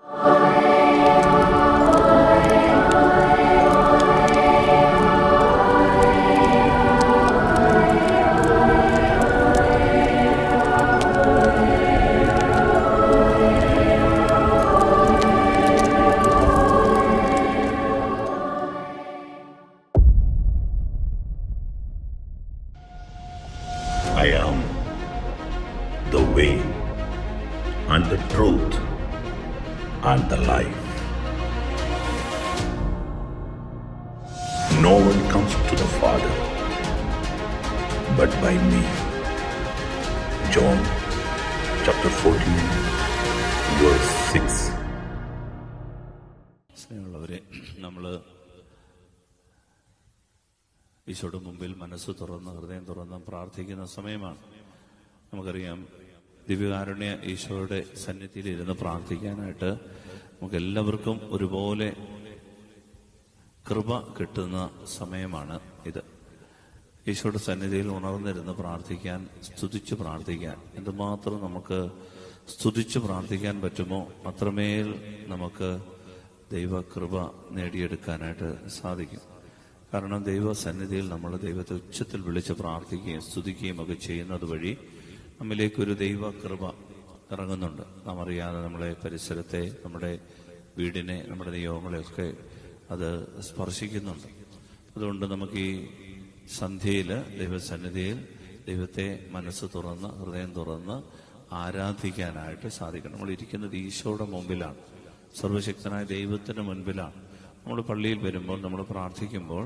I am the way and the truth and the life. No one comes to the Father but by me. John chapter 14 verse 6. സ്നേഹമുള്ളവരെ, നമ്മൾ ഈശോയുടെ മുമ്പിൽ മനസ്സ് തുറന്ന് ഹൃദയം തുറന്ന് പ്രാർത്ഥിക്കുന്ന സമയമാണ്. നമുക്കറിയാം, ദിവ്യകാരുണ്യ ഈശോയുടെ സന്നിധിയിൽ ഇരുന്ന് പ്രാർത്ഥിക്കാനായിട്ട് നമുക്ക് എല്ലാവർക്കും ഒരുപോലെ കൃപ കിട്ടുന്ന സമയമാണ് ഇത്. ഈശോയുടെ സന്നിധിയിൽ ഉണർന്നിരുന്ന് പ്രാർത്ഥിക്കാൻ, സ്തുതിച്ച് പ്രാർത്ഥിക്കാൻ, എന്തുമാത്രം നമുക്ക് സ്തുതിച്ച് പ്രാർത്ഥിക്കാൻ പറ്റുമോ അത്രമേൽ നമുക്ക് ദൈവകൃപ നേടിയെടുക്കാനായിട്ട് സാധിക്കും. കാരണം ദൈവസന്നിധിയിൽ നമ്മൾ ദൈവത്തെ ഉച്ചത്തിൽ വിളിച്ച് പ്രാർത്ഥിക്കുകയും സ്തുതിക്കുകയും ഒക്കെ ചെയ്യുന്നത് വഴി നമ്മിലേക്കൊരു ദൈവകൃപ ഇറങ്ങുന്നുണ്ട്. നാം അറിയാതെ നമ്മളെ പരിസരത്തെ, നമ്മുടെ വീടിനെ, നമ്മുടെ നിയോഗങ്ങളെയൊക്കെ അത് സ്പർശിക്കുന്നുണ്ട്. അതുകൊണ്ട് നമുക്ക് ഈ സന്ധ്യയിൽ ദൈവസന്നിധിയിൽ ദൈവത്തെ മനസ്സ് തുറന്ന് ഹൃദയം തുറന്ന് ആരാധിക്കാനായിട്ട് സാധിക്കണം. നമ്മൾ ഇരിക്കുന്നത് ഈശോയുടെ മുമ്പിലാണ്, സർവശക്തനായ ദൈവത്തിന് മുൻപിലാണ്. നമ്മൾ പള്ളിയിൽ വരുമ്പോൾ, നമ്മൾ പ്രാർത്ഥിക്കുമ്പോൾ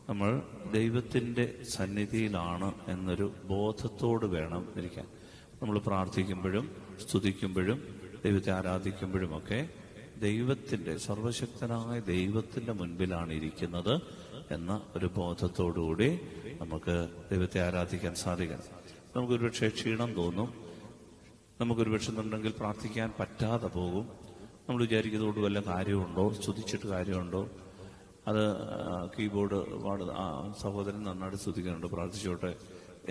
നമ്മൾ ദൈവത്തിൻ്റെ സന്നിധിയിലാണ് എന്നൊരു ബോധത്തോട് വേണം ഇരിക്കാൻ. നമ്മൾ പ്രാർത്ഥിക്കുമ്പോഴും സ്തുതിക്കുമ്പോഴും ദൈവത്തെ ആരാധിക്കുമ്പോഴുമൊക്കെ ദൈവത്തിൻ്റെ, സർവശക്തനായ ദൈവത്തിൻ്റെ മുൻപിലാണ് ഇരിക്കുന്നത് എന്ന ഒരു ബോധത്തോടുകൂടി നമുക്ക് ദൈവത്തെ ആരാധിക്കാൻ സാധിക്കണം. നമുക്കൊരുപക്ഷെ ക്ഷീണം തോന്നും, നമുക്കൊരുപക്ഷെ ഉണ്ടെങ്കിൽ പ്രാർത്ഥിക്കാൻ പറ്റാതെ പോകും. നമ്മൾ വിചാരിക്കുന്നതുകൊണ്ട് വല്ല കാര്യമുണ്ടോ, സ്തുതിച്ചിട്ട് കാര്യമുണ്ടോ, അത് കീബോർഡ് സഹോദരൻ നന്നായിട്ട് സ്തുതിക്കുന്നുണ്ട്, പ്രാർത്ഥിച്ചോട്ടെ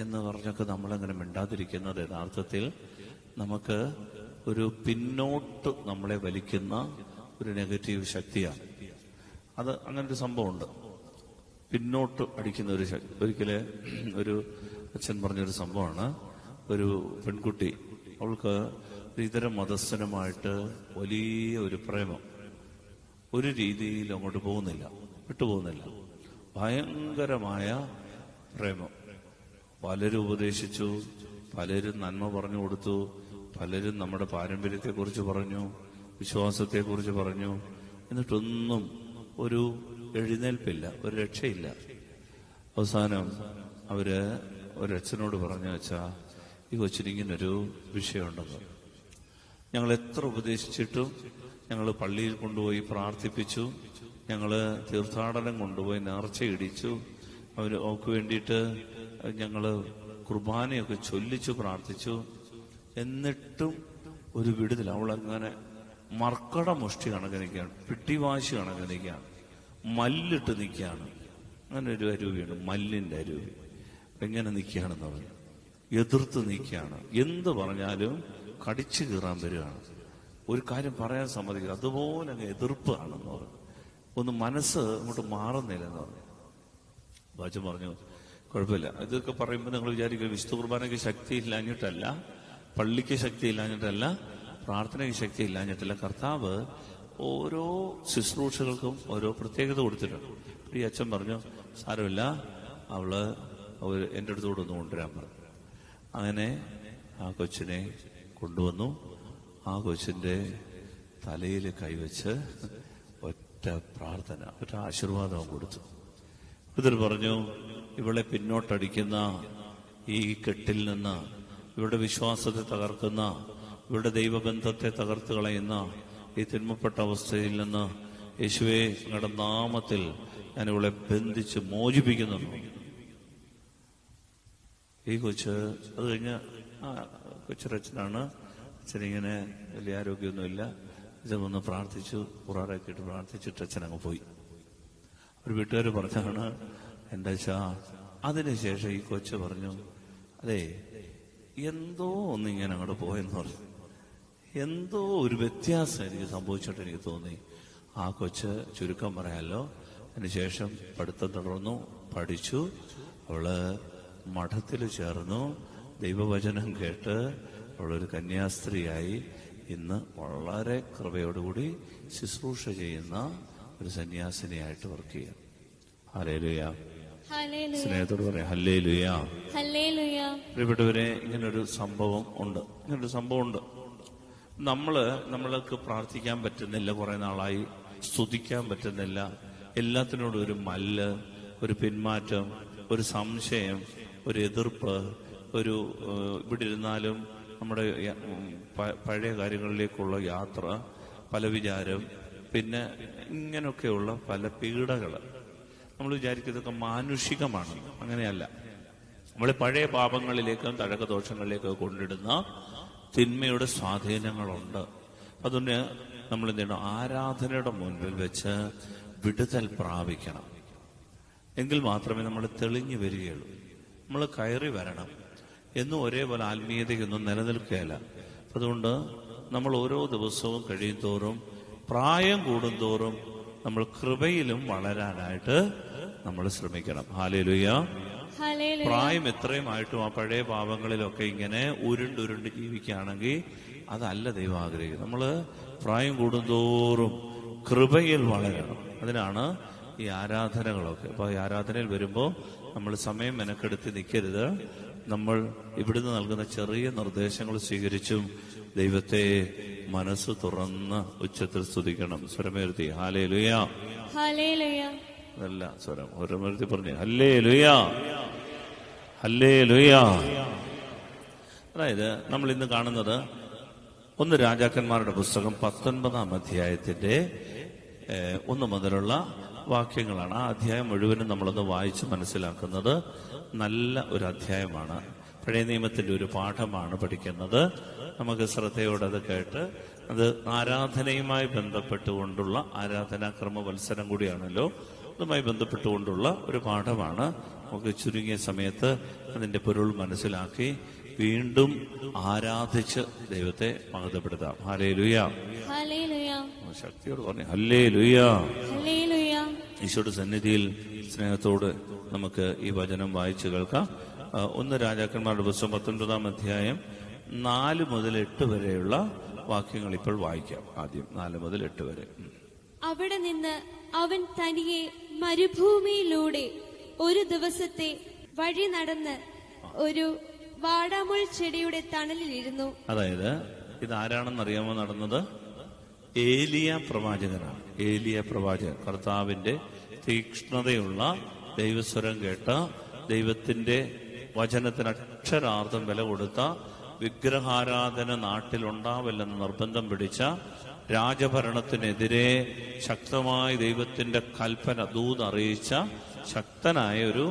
എന്ന് പറഞ്ഞൊക്കെ നമ്മളങ്ങനെ മിണ്ടാതിരിക്കുന്നത് യഥാർത്ഥത്തിൽ നമുക്ക് ഒരു പിന്നോട്ട് നമ്മളെ വലിക്കുന്ന ഒരു നെഗറ്റീവ് ശക്തിയാണ്. അത് അങ്ങനൊരു സംഭവമുണ്ട്, പിന്നോട്ട് അടിക്കുന്ന ഒരു ശക്തി. ഒരിക്കല് ഒരു അച്ഛൻ പറഞ്ഞൊരു സംഭവമാണ്. ഒരു പെൺകുട്ടി, അവൾക്ക് ഇതര മതസ്ഥനുമായിട്ട് വലിയ ഒരു പ്രേമം, ഒരു രീതിയിൽ അങ്ങോട്ട് പോകുന്നില്ല, വിട്ടുപോകുന്നില്ല. ഭയങ്കരമായ പ്രേമം. പലരും ഉപദേശിച്ചു, പലരും നന്മ പറഞ്ഞു കൊടുത്തു, പലരും നമ്മുടെ പാരമ്പര്യത്തെക്കുറിച്ച് പറഞ്ഞു, വിശ്വാസത്തെക്കുറിച്ച് പറഞ്ഞു. എന്നിട്ടൊന്നും ഒരു എഴുന്നേൽപ്പില്ല, ഒരു രക്ഷയില്ല. അവസാനം അവര് ഒരച്ഛനോട് പറഞ്ഞു, വെച്ചാ ഈ കൊച്ചിനിങ്ങനൊരു വിഷയമുണ്ടെന്ന്. ഞങ്ങൾ എത്ര ഉപദേശിച്ചിട്ടും, ഞങ്ങൾ പള്ളിയിൽ കൊണ്ടുപോയി പ്രാർത്ഥിപ്പിച്ചു, ഞങ്ങൾ തീർത്ഥാടനം കൊണ്ടുപോയി നേർച്ചയിടിച്ചു, അവർക്ക് വേണ്ടിയിട്ട് ഞങ്ങൾ കുർബാനയൊക്കെ ചൊല്ലിച്ചു പ്രാർത്ഥിച്ചു, എന്നിട്ടും ഒരു വിടുതൽ. അവളങ്ങനെ മർക്കട മുഷ്ടി കണക്ക് നിൽക്കുകയാണ്, പിട്ടിവാശി കണക്ക് നിൽക്കുകയാണ്, മല്ലിട്ട് നിൽക്കുകയാണ്. അങ്ങനെ ഒരു അരൂപിയുണ്ട്, മല്ലിന്റെ അരൂപി. എങ്ങനെ നിൽക്കുകയാണെന്ന് പറഞ്ഞു, എതിർത്ത് നിൽക്കുകയാണ്. എന്ത് പറഞ്ഞാലും കടിച്ചു കീറാൻ വരികയാണ്, ഒരു കാര്യം പറയാൻ സമ്മതിക്കുക, അതുപോലെ അങ്ങ് എതിർപ്പാണെന്ന് പറഞ്ഞു. ഒന്ന് മനസ്സ് അങ്ങോട്ട് മാറുന്നില്ലെന്ന് പറഞ്ഞു. ബാജു പറഞ്ഞു, കുഴപ്പമില്ല, ഇതൊക്കെ പറയുമ്പോൾ നിങ്ങൾ വിചാരിക്കും വിശുദ്ധ കുർബാനയ്ക്ക് ശക്തി ഇല്ലാഞ്ഞിട്ടല്ല, പള്ളിക്ക് ശക്തി ഇല്ലാഞ്ഞിട്ടല്ല, പ്രാർത്ഥനയ്ക്ക് ശക്തി ഇല്ലാഞ്ഞിട്ടല്ല. കർത്താവ് ഓരോ ശുശ്രൂഷകൾക്കും ഓരോ പ്രത്യേകത കൊടുത്തിട്ടുണ്ട്. ഈ അച്ഛൻ പറഞ്ഞു, സാരമില്ല, അവള് എൻ്റെ അടുത്തോട് ഒന്ന് കൊണ്ടുവരാൻ പറഞ്ഞു. അങ്ങനെ ആ കൊച്ചിനെ കൊണ്ടുവന്നു. ആ കൊച്ചിന്റെ തലയിൽ കൈവച്ച് ഒറ്റ പ്രാർത്ഥന, ഒറ്റ ആശീർവാദവും കൊടുത്തു. ഇതിൽ പറഞ്ഞു, ഇവളെ പിന്നോട്ടടിക്കുന്ന ഈ കെട്ടിൽ നിന്ന്, ഇവരുടെ വിശ്വാസത്തെ തകർക്കുന്ന, ഇവരുടെ ദൈവബന്ധത്തെ തകർത്ത് കളയുന്ന ഈ തിന്മപ്പെട്ട അവസ്ഥയിൽ നിന്ന് യേശുവേ നിങ്ങളുടെ നാമത്തിൽ ഞാൻ ഇവളെ ബന്ധിച്ച് മോചിപ്പിക്കുന്നു. ഈ കൊച്ച് അത് കഴിഞ്ഞ് കൊച്ചരച്ഛനാണ്. അച്ഛനിങ്ങനെ വലിയ ആരോഗ്യമൊന്നുമില്ല. ഇതൊന്ന് പ്രാർത്ഥിച്ചു, പുറാറാക്കിയിട്ട് പ്രാർത്ഥിച്ചിട്ട് അച്ഛൻ അങ്ങ് പോയി. ഒരു വീട്ടുകാർ പറഞ്ഞാണ്, എന്താ വെച്ചാ അതിനുശേഷം ഈ കൊച്ച് പറഞ്ഞു, അതെ എന്തോ ഒന്നിങ്ങനെ അങ്ങോട്ട് പോയെന്ന് പറഞ്ഞു. എന്തോ ഒരു വ്യത്യാസം എനിക്ക് സംഭവിച്ചിട്ട് എനിക്ക് തോന്നി. ആ കൊച്ച് ചുരുക്കം പറയാലോ, അതിനുശേഷം പഠിത്തം തുടർന്നു, പഠിച്ചു, അവള് മഠത്തിൽ ചേർന്നു, ദൈവവചനം കേട്ട് അവളൊരു കന്യാസ്ത്രീയായി ഇന്ന് വളരെ കൃപയോടുകൂടി ശുശ്രൂഷ ചെയ്യുന്ന ഒരു സന്യാസിനിയായിട്ട് വർക്ക് ചെയ്യാം. ഹല്ലേലൂയ. സ്നേഹത്തോട് പറയാം ഹല്ലേലൂയ. പ്രിയപ്പെട്ടവരെ, ഇങ്ങനൊരു സംഭവം ഉണ്ട്. നമ്മൾക്ക് പ്രാർത്ഥിക്കാൻ പറ്റുന്നില്ല, കുറെ നാളായി സ്തുതിക്കാൻ പറ്റുന്നില്ല, എല്ലാത്തിനോടും ഒരു മല്ല്, ഒരു പിന്മാറ്റം, ഒരു സംശയം, ഒരു എതിർപ്പ്, ഒരു ഇവിടെ ഇരുന്നാലും നമ്മുടെ പഴയ കാര്യങ്ങളിലേക്കുള്ള യാത്ര, പല വിചാരം, പിന്നെ ഇങ്ങനെയൊക്കെയുള്ള പല പീഡകൾ. നമ്മൾ വിചാരിക്കുന്നതൊക്കെ മാനുഷികമാണ്. അങ്ങനെയല്ല. നമ്മളെ പഴയ പാപങ്ങളിലേക്കും തഴക്കദോഷങ്ങളിലേക്കും കൊണ്ടിടുന്ന തിന്മയുടെ സ്വാധീനങ്ങളുണ്ട്. അതുകൊണ്ട് നമ്മൾ എന്ത് ചെയ്യണം? ആരാധനയുടെ മുൻപിൽ വെച്ച് വിടുതൽ പ്രാപിക്കണം. എങ്കിൽ മാത്രമേ നമ്മൾ തെളിഞ്ഞു വരികയുള്ളൂ. നമ്മൾ കയറി വരണം. എന്നും ഒരേപോലെ ആത്മീയതയൊന്നും നിലനിൽക്കുകയില്ല. അതുകൊണ്ട് നമ്മൾ ഓരോ ദിവസവും കഴിയുന്തോറും, പ്രായം കൂടുന്തോറും നമ്മൾ കൃപയിലും വളരാനായിട്ട് നമ്മൾ ശ്രമിക്കണം. ഹല്ലേലൂയ. പ്രായം എത്രയുമായിട്ടും ആ പഴയ പാപങ്ങളിലൊക്കെ ഇങ്ങനെ ഉരുണ്ടുരുണ്ട് ജീവിക്കുകയാണെങ്കിൽ അതല്ല ദൈവം ആഗ്രഹിക്കുന്നത്. നമ്മള് പ്രായം കൂടുന്തോറും കൃപയിൽ വളരണം. അതിനാണ് ഈ ആരാധനകളൊക്കെ. അപ്പൊ ഈ ആരാധനയിൽ വരുമ്പോൾ നമ്മൾ സമയം മെനക്കെടുത്ത് നിൽക്കരുത്. നമ്മൾ ഇവിടുന്ന് നൽകുന്ന ചെറിയ നിർദ്ദേശങ്ങൾ സ്വീകരിച്ചും ദൈവത്തെ മനസ്സ് തുറന്ന് ഉച്ചത്തിൽ സ്തുതിക്കണം. സ്വരമേർത്തി ഹല്ലേലൂയ. അതല്ല സ്വരം സ്വരമേർത്തി പറഞ്ഞു ഹല്ലേലൂയ, ഹല്ലേലൂയ. അതായത് നമ്മൾ ഇന്ന് കാണുന്നത് 1 രാജാക്കന്മാരുടെ പുസ്തകം 19-ാം അധ്യായത്തിന്റെ 1 മുതലുള്ള വാക്യങ്ങളാണ്. ആ അധ്യായം മുഴുവനും നമ്മളൊന്ന് വായിച്ച് മനസ്സിലാക്കുന്നത് നല്ല ഒരു അധ്യായമാണ്. പഴയ നിയമത്തിന്റെ ഒരു പാഠമാണ് പഠിക്കുന്നത്. നമുക്ക് ശ്രദ്ധയോടെ അത് കേട്ട്, അത് ആരാധനയുമായി ബന്ധപ്പെട്ടുകൊണ്ടുള്ള ആരാധനാക്രമ മത്സരം കൂടിയാണല്ലോ, അതുമായി ബന്ധപ്പെട്ടുകൊണ്ടുള്ള ഒരു പാഠമാണ്. നമുക്ക് ചുരുങ്ങിയ സമയത്ത് അതിന്റെ പൊരുൾ മനസ്സിലാക്കി വീണ്ടും ആരാധിച്ച് ദൈവത്തെ മഹത്വപ്പെടുത്താം. ഹല്ലേലൂയ. ശക്തിയോട് പറഞ്ഞു ഹല്ലേലൂയ. ഈശോയുടെ സന്നിധിയിൽ സ്നേഹത്തോട് നമുക്ക് ഈ വചനം വായിച്ചു കേൾക്കാം. 1 രാജാക്കന്മാരുടെ പുസ്തകം 19-ാം അധ്യായം 4 മുതൽ 8 വരെയുള്ള വാക്യങ്ങൾ ഇപ്പോൾ വായിക്കാം. ആദ്യം 4 മുതൽ 8 വരെ. അവിടെ നിന്ന് അവൻ തനിയെ മരുഭൂമിയിലൂടെ ഒരു ദിവസത്തെ വഴി നടന്ന് ഒരു വാടാമുൾ ചെടിയുടെ തണലിലിരുന്നു. അതായത് ഇതാരാണെന്ന് അറിയാമോ നടന്നത്? ഏലിയ പ്രവാചകനാണ്. ഏലിയ പ്രവാചകൻ കർത്താവിന്റെ തീക്ഷ്ണതയുള്ള ദൈവസ്വരം കേട്ട, ദൈവത്തിന്റെ വചനത്തിന് അക്ഷരാർത്ഥം വില കൊടുത്ത, വിഗ്രഹാരാധന നാട്ടിലുണ്ടാവില്ലെന്ന് നിർബന്ധം പിടിച്ച, രാജഭരണത്തിനെതിരെ ശക്തമായി ദൈവത്തിന്റെ കൽപ്പന ദൂതറിയിച്ച ശക്തനായ ഒരു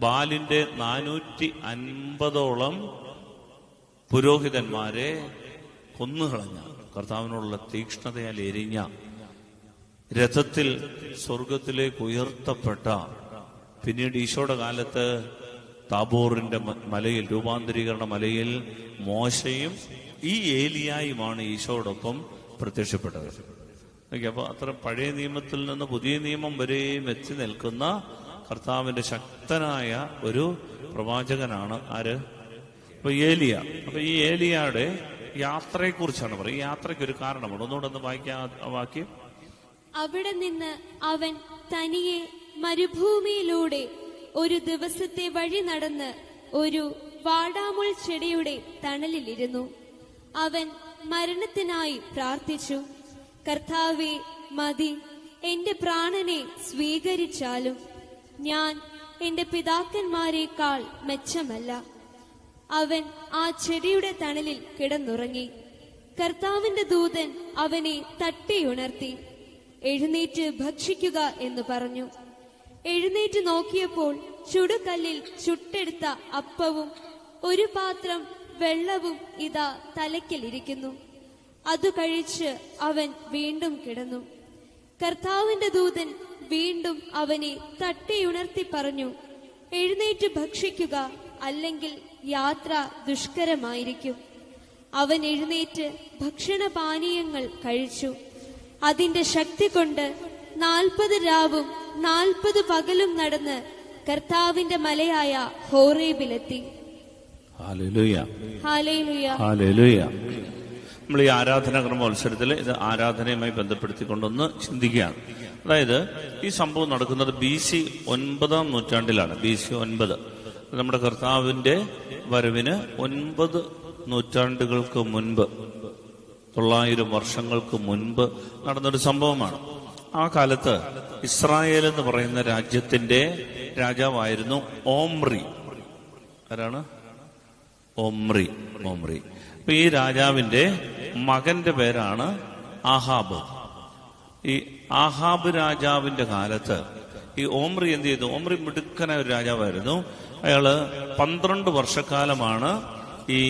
ബാലിന്റെ 450ഓളം പുരോഹിതന്മാരെ കൊന്നുകളഞ്ഞ, കർത്താവിനുള്ള തീക്ഷ്ണതയാൽ എരിഞ്ഞ, രഥത്തിൽ സ്വർഗത്തിലേക്ക് ഉയർത്തപ്പെട്ട, പിന്നീട് ഈശോയുടെ കാലത്ത് താബോറിന്റെ മലയിൽ, രൂപാന്തരീകരണ മലയിൽ മോശയും ഈ ഏലിയായുമാണ് ഈശോയോടൊപ്പം പ്രത്യക്ഷപ്പെട്ടത്. അപ്പൊ അത്ര പഴയ നിയമത്തിൽ നിന്ന് പുതിയ നിയമം വരെയും എത്തി നിൽക്കുന്ന കർത്താവിന്റെ ശക്തനായ ഒരു പ്രവാചകനാണ് ആര്? അപ്പൊ ഏലിയ. അപ്പൊ ഈ ഏലിയയുടെ യാത്രയെ കുറിച്ചാണ് പറയുന്നത്. ഈ യാത്രയ്ക്ക് ഒരു കാരണമാണ്. ഒന്നുകൂടെ ഒന്ന് വായിക്കാം വാക്യം. അവിടെ നിന്ന് അവൻ തനിയെ മരുഭൂമിയിലൂടെ ഒരു ദിവസത്തെ വഴി നടന്ന് ഒരു വാടാമുൾ ചെടിയുടെ തണലിലിരുന്നു. അവൻ മരണത്തിനായി പ്രാർത്ഥിച്ചു. കർത്താവേ, മതി, എന്റെ പ്രാണനെ സ്വീകരിച്ചാലും ഞാൻ എന്റെ പിതാക്കന്മാരെക്കാൾ മെച്ചമല്ല. അവൻ ആ ചെടിയുടെ തണലിൽ കിടന്നുറങ്ങി. കർത്താവിന്റെ ദൂതൻ അവനെ തട്ടിയുണർത്തി, എഴുന്നേറ്റ് ഭക്ഷിക്കുക എന്ന് പറഞ്ഞു. എഴുന്നേറ്റ് നോക്കിയപ്പോൾ ചുടുകല്ലിൽ ചുട്ടെടുത്ത അപ്പവും ഒരു പാത്രം വെള്ളവും ഇതാ തലയ്ക്കലിരിക്കുന്നു. അത് കഴിച്ച് അവൻ വീണ്ടും കിടന്നു. കർത്താവിന്റെ ദൂതൻ വീണ്ടും അവനെ തട്ടിയുണർത്തി പറഞ്ഞു, എഴുന്നേറ്റ് ഭക്ഷിക്കുക, അല്ലെങ്കിൽ യാത്ര ദുഷ്കരമായിരിക്കും. അവൻ എഴുന്നേറ്റ് ഭക്ഷണപാനീയങ്ങൾ കഴിച്ചു. അതിന്റെ ശക്തി കൊണ്ട് 40 രാവും 40 പകലും നടന്ന് കർത്താവിന്റെ മലയായ ഹോറേബിലെത്തി. Hallelujah, hallelujah, hallelujah. നമ്മൾ ഈ ആരാധനാക്രമ മത്സരത്തിൽ ഇത് ആരാധനയുമായി ബന്ധപ്പെടുത്തിക്കൊണ്ടൊന്ന് ചിന്തിക്കുകയാണ്. അതായത് ഈ സംഭവം നടക്കുന്നത് BC 9 നൂറ്റാണ്ടിലാണ്. BC 9 നമ്മുടെ കർത്താവിന്റെ വരവിന് 9 നൂറ്റാണ്ടുകൾക്ക് മുൻപ്, 900 വർഷങ്ങൾക്ക് മുൻപ് നടന്നൊരു സംഭവമാണ്. ആ കാലത്ത് ഇസ്രായേൽ എന്ന് പറയുന്ന രാജ്യത്തിന്റെ രാജാവായിരുന്നു ഓമ്രി. ആരാണ്? ഓമ്രി. അപ്പൊ ഈ രാജാവിന്റെ മകന്റെ പേരാണ് ആഹാബ്. ഈ ആഹാബ് രാജാവിന്റെ കാലത്ത് ഈ ഓമ്രി എന്ത് ചെയ്തു? ഓമ്രി മിടുക്കനായ ഒരു രാജാവായിരുന്നു. അയാള് 12 വർഷക്കാലമാണ് ഈ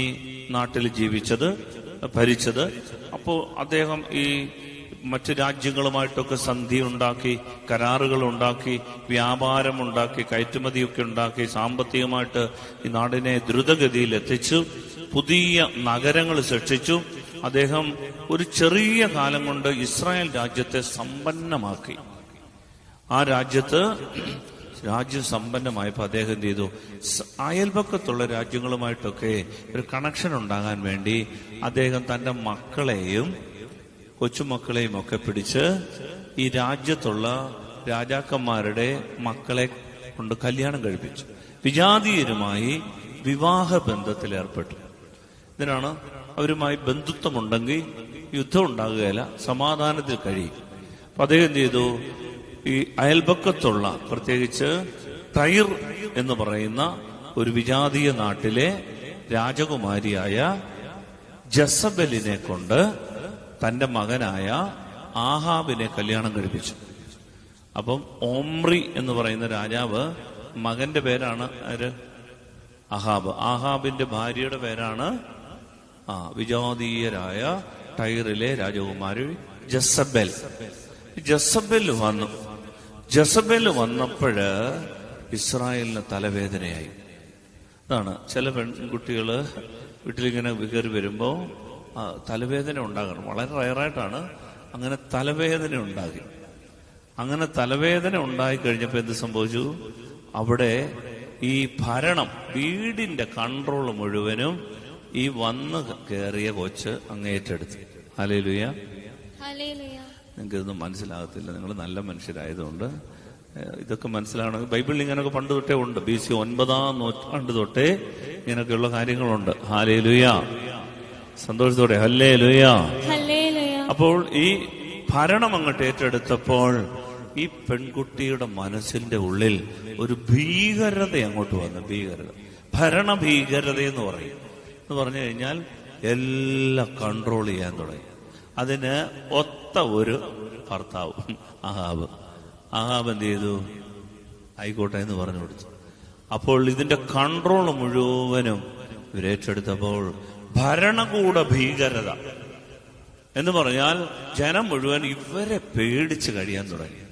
നാട്ടിൽ ജീവിച്ചത്, ഭരിച്ചത്. അപ്പോ അദ്ദേഹം ഈ മറ്റു രാജ്യങ്ങളുമായിട്ടൊക്കെ സന്ധി ഉണ്ടാക്കി, കരാറുകൾ ഉണ്ടാക്കി, വ്യാപാരമുണ്ടാക്കി, കയറ്റുമതിയൊക്കെ ഉണ്ടാക്കി, സാമ്പത്തികമായിട്ട് ഈ നാടിനെ ദ്രുതഗതിയിൽ എത്തിച്ചു, പുതിയ നഗരങ്ങൾ സൃഷ്ടിച്ചു. അദ്ദേഹം ഒരു ചെറിയ കാലം കൊണ്ട് ഇസ്രായേൽ രാജ്യത്തെ സമ്പന്നമാക്കി. ആ രാജ്യം സമ്പന്നമായപ്പോൾ അദ്ദേഹം എന്ത് ചെയ്തു? അയൽപക്കത്തുള്ള രാജ്യങ്ങളുമായിട്ടൊക്കെ ഒരു കണക്ഷൻ ഉണ്ടാകാൻ വേണ്ടി അദ്ദേഹം തന്റെ മക്കളെയും കൊച്ചുമക്കളെയും ഒക്കെ പിടിച്ച് ഈ രാജ്യത്തുള്ള രാജാക്കന്മാരുടെ മക്കളെ കൊണ്ട് കല്യാണം കഴിപ്പിച്ചു. വിജാതീയരുമായി വിവാഹ ബന്ധത്തിൽ ഏർപ്പെട്ടു. ഇതിനാണ് അവരുമായി ബന്ധുത്വമുണ്ടെങ്കിൽ യുദ്ധം ഉണ്ടാകുകയില്ല, സമാധാനത്തിൽ കഴിയും. അപ്പൊ അദ്ദേഹം എന്ത് ചെയ്തു? ഈ അയൽപക്കത്തുള്ള, പ്രത്യേകിച്ച് തൈർ എന്ന് പറയുന്ന ഒരു വിജാതീയ നാട്ടിലെ രാജകുമാരിയായ ജസബലിനെ കൊണ്ട് തന്റെ മകനായ ആഹാബിനെ കല്യാണം കഴിപ്പിച്ചു. അപ്പം ഓമ്രി എന്ന് പറയുന്ന രാജാവ്, മകന്റെ പേരാണ് ആഹാബ്. ആഹാബിന്റെ ഭാര്യയുടെ പേരാണ് വിജാതീയരായ ടൈറിലെ രാജകുമാരി ജസബൽ. ജസബൽ വന്നപ്പോഴ് ഇസ്രായേലിന് തലവേദനയായി. അതാണ് ചില പെൺകുട്ടികള് വീട്ടിലിങ്ങനെ കയറി വരുമ്പോ തലവേദന ഉണ്ടാകണം. വളരെ റയറായിട്ടാണ് അങ്ങനെ തലവേദന ഉണ്ടാക്കി. അങ്ങനെ തലവേദന ഉണ്ടായി കഴിഞ്ഞപ്പോ എന്ത് സംഭവിച്ചു? അവിടെ ഈ ഭരണം, വീടിന്റെ കൺട്രോൾ മുഴുവനും ഈ വന്ന് കയറിയ കൊച്ച് അങ്ങേറ്റെടുത്തു. ഹല്ലേലൂയ. നിങ്ങൾക്ക് ഇതൊന്നും മനസ്സിലാകത്തില്ല, നിങ്ങൾ നല്ല മനുഷ്യരായതുകൊണ്ട്. ഇതൊക്കെ മനസ്സിലാവണമെങ്കിൽ ബൈബിളിൽ ഇങ്ങനെയൊക്കെ പണ്ട് തൊട്ടേ ഉണ്ട്. BC 9 നൂറ്റാണ്ട് തൊട്ടേ ഇങ്ങനെയൊക്കെയുള്ള കാര്യങ്ങളുണ്ട്. ഹല്ലേലൂയ. സന്തോഷത്തോടെ ഹല്ലേലൂയ. അപ്പോൾ ഈ ഭരണം അങ്ങോട്ട് ഏറ്റെടുത്തപ്പോൾ ഈ പെൺകുട്ടിയുടെ മനസ്സിന്റെ ഉള്ളിൽ ഒരു ഭീകരത അങ്ങോട്ട് വന്നു. ഭരണഭീകരത എന്ന് പറഞ്ഞു കഴിഞ്ഞാൽ എല്ലാം കൺട്രോൾ ചെയ്യാൻ തുടങ്ങി. അതിന് ഒത്ത ഒരു ഭർത്താവ് ആഹാബ് എന്ത് ചെയ്തു? ആയിക്കോട്ടെ എന്ന് പറഞ്ഞു കൊടുത്തു. അപ്പോൾ ഇതിന്റെ കൺട്രോൾ മുഴുവനും ഇവരേറ്റെടുത്തപ്പോൾ ഭരണകൂട ഭീകരത എന്ന് പറഞ്ഞാൽ ജനം മുഴുവൻ ഇവരെ പേടിച്ച് കഴിയാൻ തുടങ്ങി.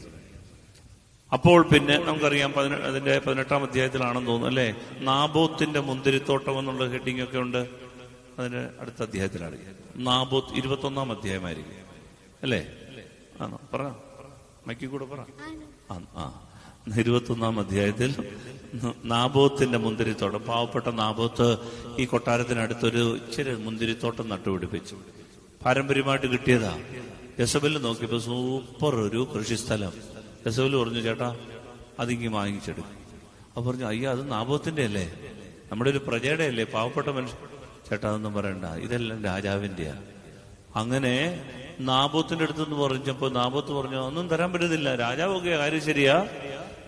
അപ്പോൾ പിന്നെ നമുക്കറിയാം, അതിന്റെ 18-ാം അധ്യായത്തിലാണെന്ന് തോന്നുന്നു അല്ലെ, നാബോത്തിന്റെ മുന്തിരിത്തോട്ടം എന്നുള്ള ഹെഡിങ് ഒക്കെ ഉണ്ട്. അതിന്റെ അടുത്ത അധ്യായത്തിലാണ് നാബോത്ത്. 21-ാം അധ്യായമായിരിക്കും അല്ലേ? ആണോ? പറ, മൈക്കിൽ കൂടെ പറ. 21-ാം അധ്യായത്തിൽ നാബോത്തിന്റെ മുന്തിരിത്തോട്ടം. പാവപ്പെട്ട നാബോത്ത് ഈ കൊട്ടാരത്തിനടുത്തൊരു ഇച്ചിരി മുന്തിരിത്തോട്ടം നട്ടുപിടിപ്പിച്ചു. പാരമ്പര്യമായിട്ട് കിട്ടിയതാ. യെസബെല് നോക്കിയപ്പോ സൂപ്പർ ഒരു കൃഷിസ്ഥലം. യെസബെല് പറഞ്ഞു, ചേട്ടാ അതിങ്ങി വാങ്ങിച്ചെടുക്കും. അപ്പൊ പറഞ്ഞു, അയ്യോ അത് നാബോത്തിന്റെ അല്ലേ, നമ്മുടെ ഒരു പ്രജയുടെ അല്ലേ, പാവപ്പെട്ട മനുഷ്യൻ. ചേട്ടാ അതൊന്നും പറയണ്ട, ഇതെല്ലാം രാജാവിന്റെയാ. അങ്ങനെ നാബോത്തിന്റെ അടുത്തെന്ന് പറഞ്ഞപ്പോ നാബോത്ത് പറഞ്ഞു, ഒന്നും തരാൻ പറ്റുന്നില്ല, രാജാവൊക്കെ കാര്യം ശരിയാ,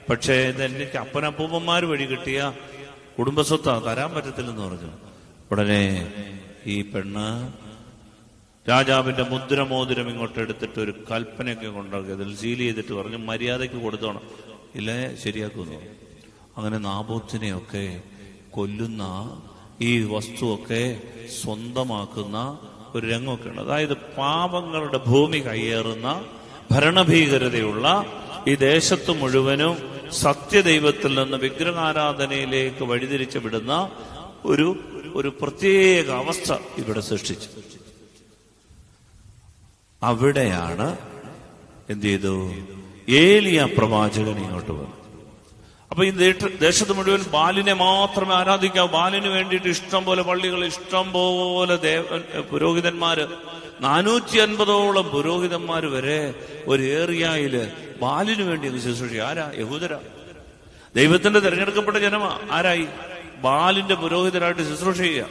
പക്ഷേ ഇതെനിക്ക് അപ്പനപ്പൂപ്പന്മാർ വഴി കിട്ടിയ കുടുംബസ്വത്താ, തരാൻ പറ്റത്തില്ലെന്ന് പറഞ്ഞു. ഉടനെ ഈ പെണ്ണ് രാജാവിന്റെ മുദ്രമോതിരം ഇങ്ങോട്ട് എടുത്തിട്ട് ഒരു കൽപ്പനയൊക്കെ കൊണ്ടാക്കി അതിൽ സീൽ ചെയ്തിട്ട് പറഞ്ഞു, മര്യാദയ്ക്ക് കൊടുത്തോണം, ഇല്ലേ ശരിയാക്കുന്നു. അങ്ങനെ നാബോത്തിനെയൊക്കെ കൊല്ലുന്ന, ഈ വസ്തുവൊക്കെ സ്വന്തമാക്കുന്ന ഒരു രംഗമൊക്കെ ഉണ്ട്. അതായത് പാപങ്ങളുടെ ഭൂമി കയ്യേറുന്ന, ഭരണഭീകരതയുള്ള ഈ ദേശത്ത് മുഴുവനും സത്യദൈവത്തിൽ നിന്ന് വിഗ്രഹാരാധനയിലേക്ക് വഴിതിരിച്ചു വിടുന്ന ഒരു ഒരു പ്രത്യേക അവസ്ഥ ഇവിടെ സൃഷ്ടിച്ചു. അവിടെയാണ് എന്ത് ചെയ്തു? ഏലിയ പ്രവാചകൻ ഇങ്ങോട്ട് വന്നു. അപ്പൊ ഈ ദേശത്ത് മുഴുവൻ ബാലിനെ മാത്രമേ ആരാധിക്കാവൂ. ബാലിന് വേണ്ടിയിട്ട് ഇഷ്ടം പോലെ പള്ളികൾ, ഇഷ്ടം പോലെ പുരോഹിതന്മാര്, 450ഓളം പുരോഹിതന്മാര് വരെ ഒരു ഏറിയയില് ബാലിന് വേണ്ടി ശുശ്രൂഷ. ആരാ? യഹൂദരാ. ദൈവത്തിന്റെ തെരഞ്ഞെടുക്കപ്പെട്ട ജനമാ. ആരായി? ബാലിന്റെ പുരോഹിതരായിട്ട് ശുശ്രൂഷ ചെയ്യുക.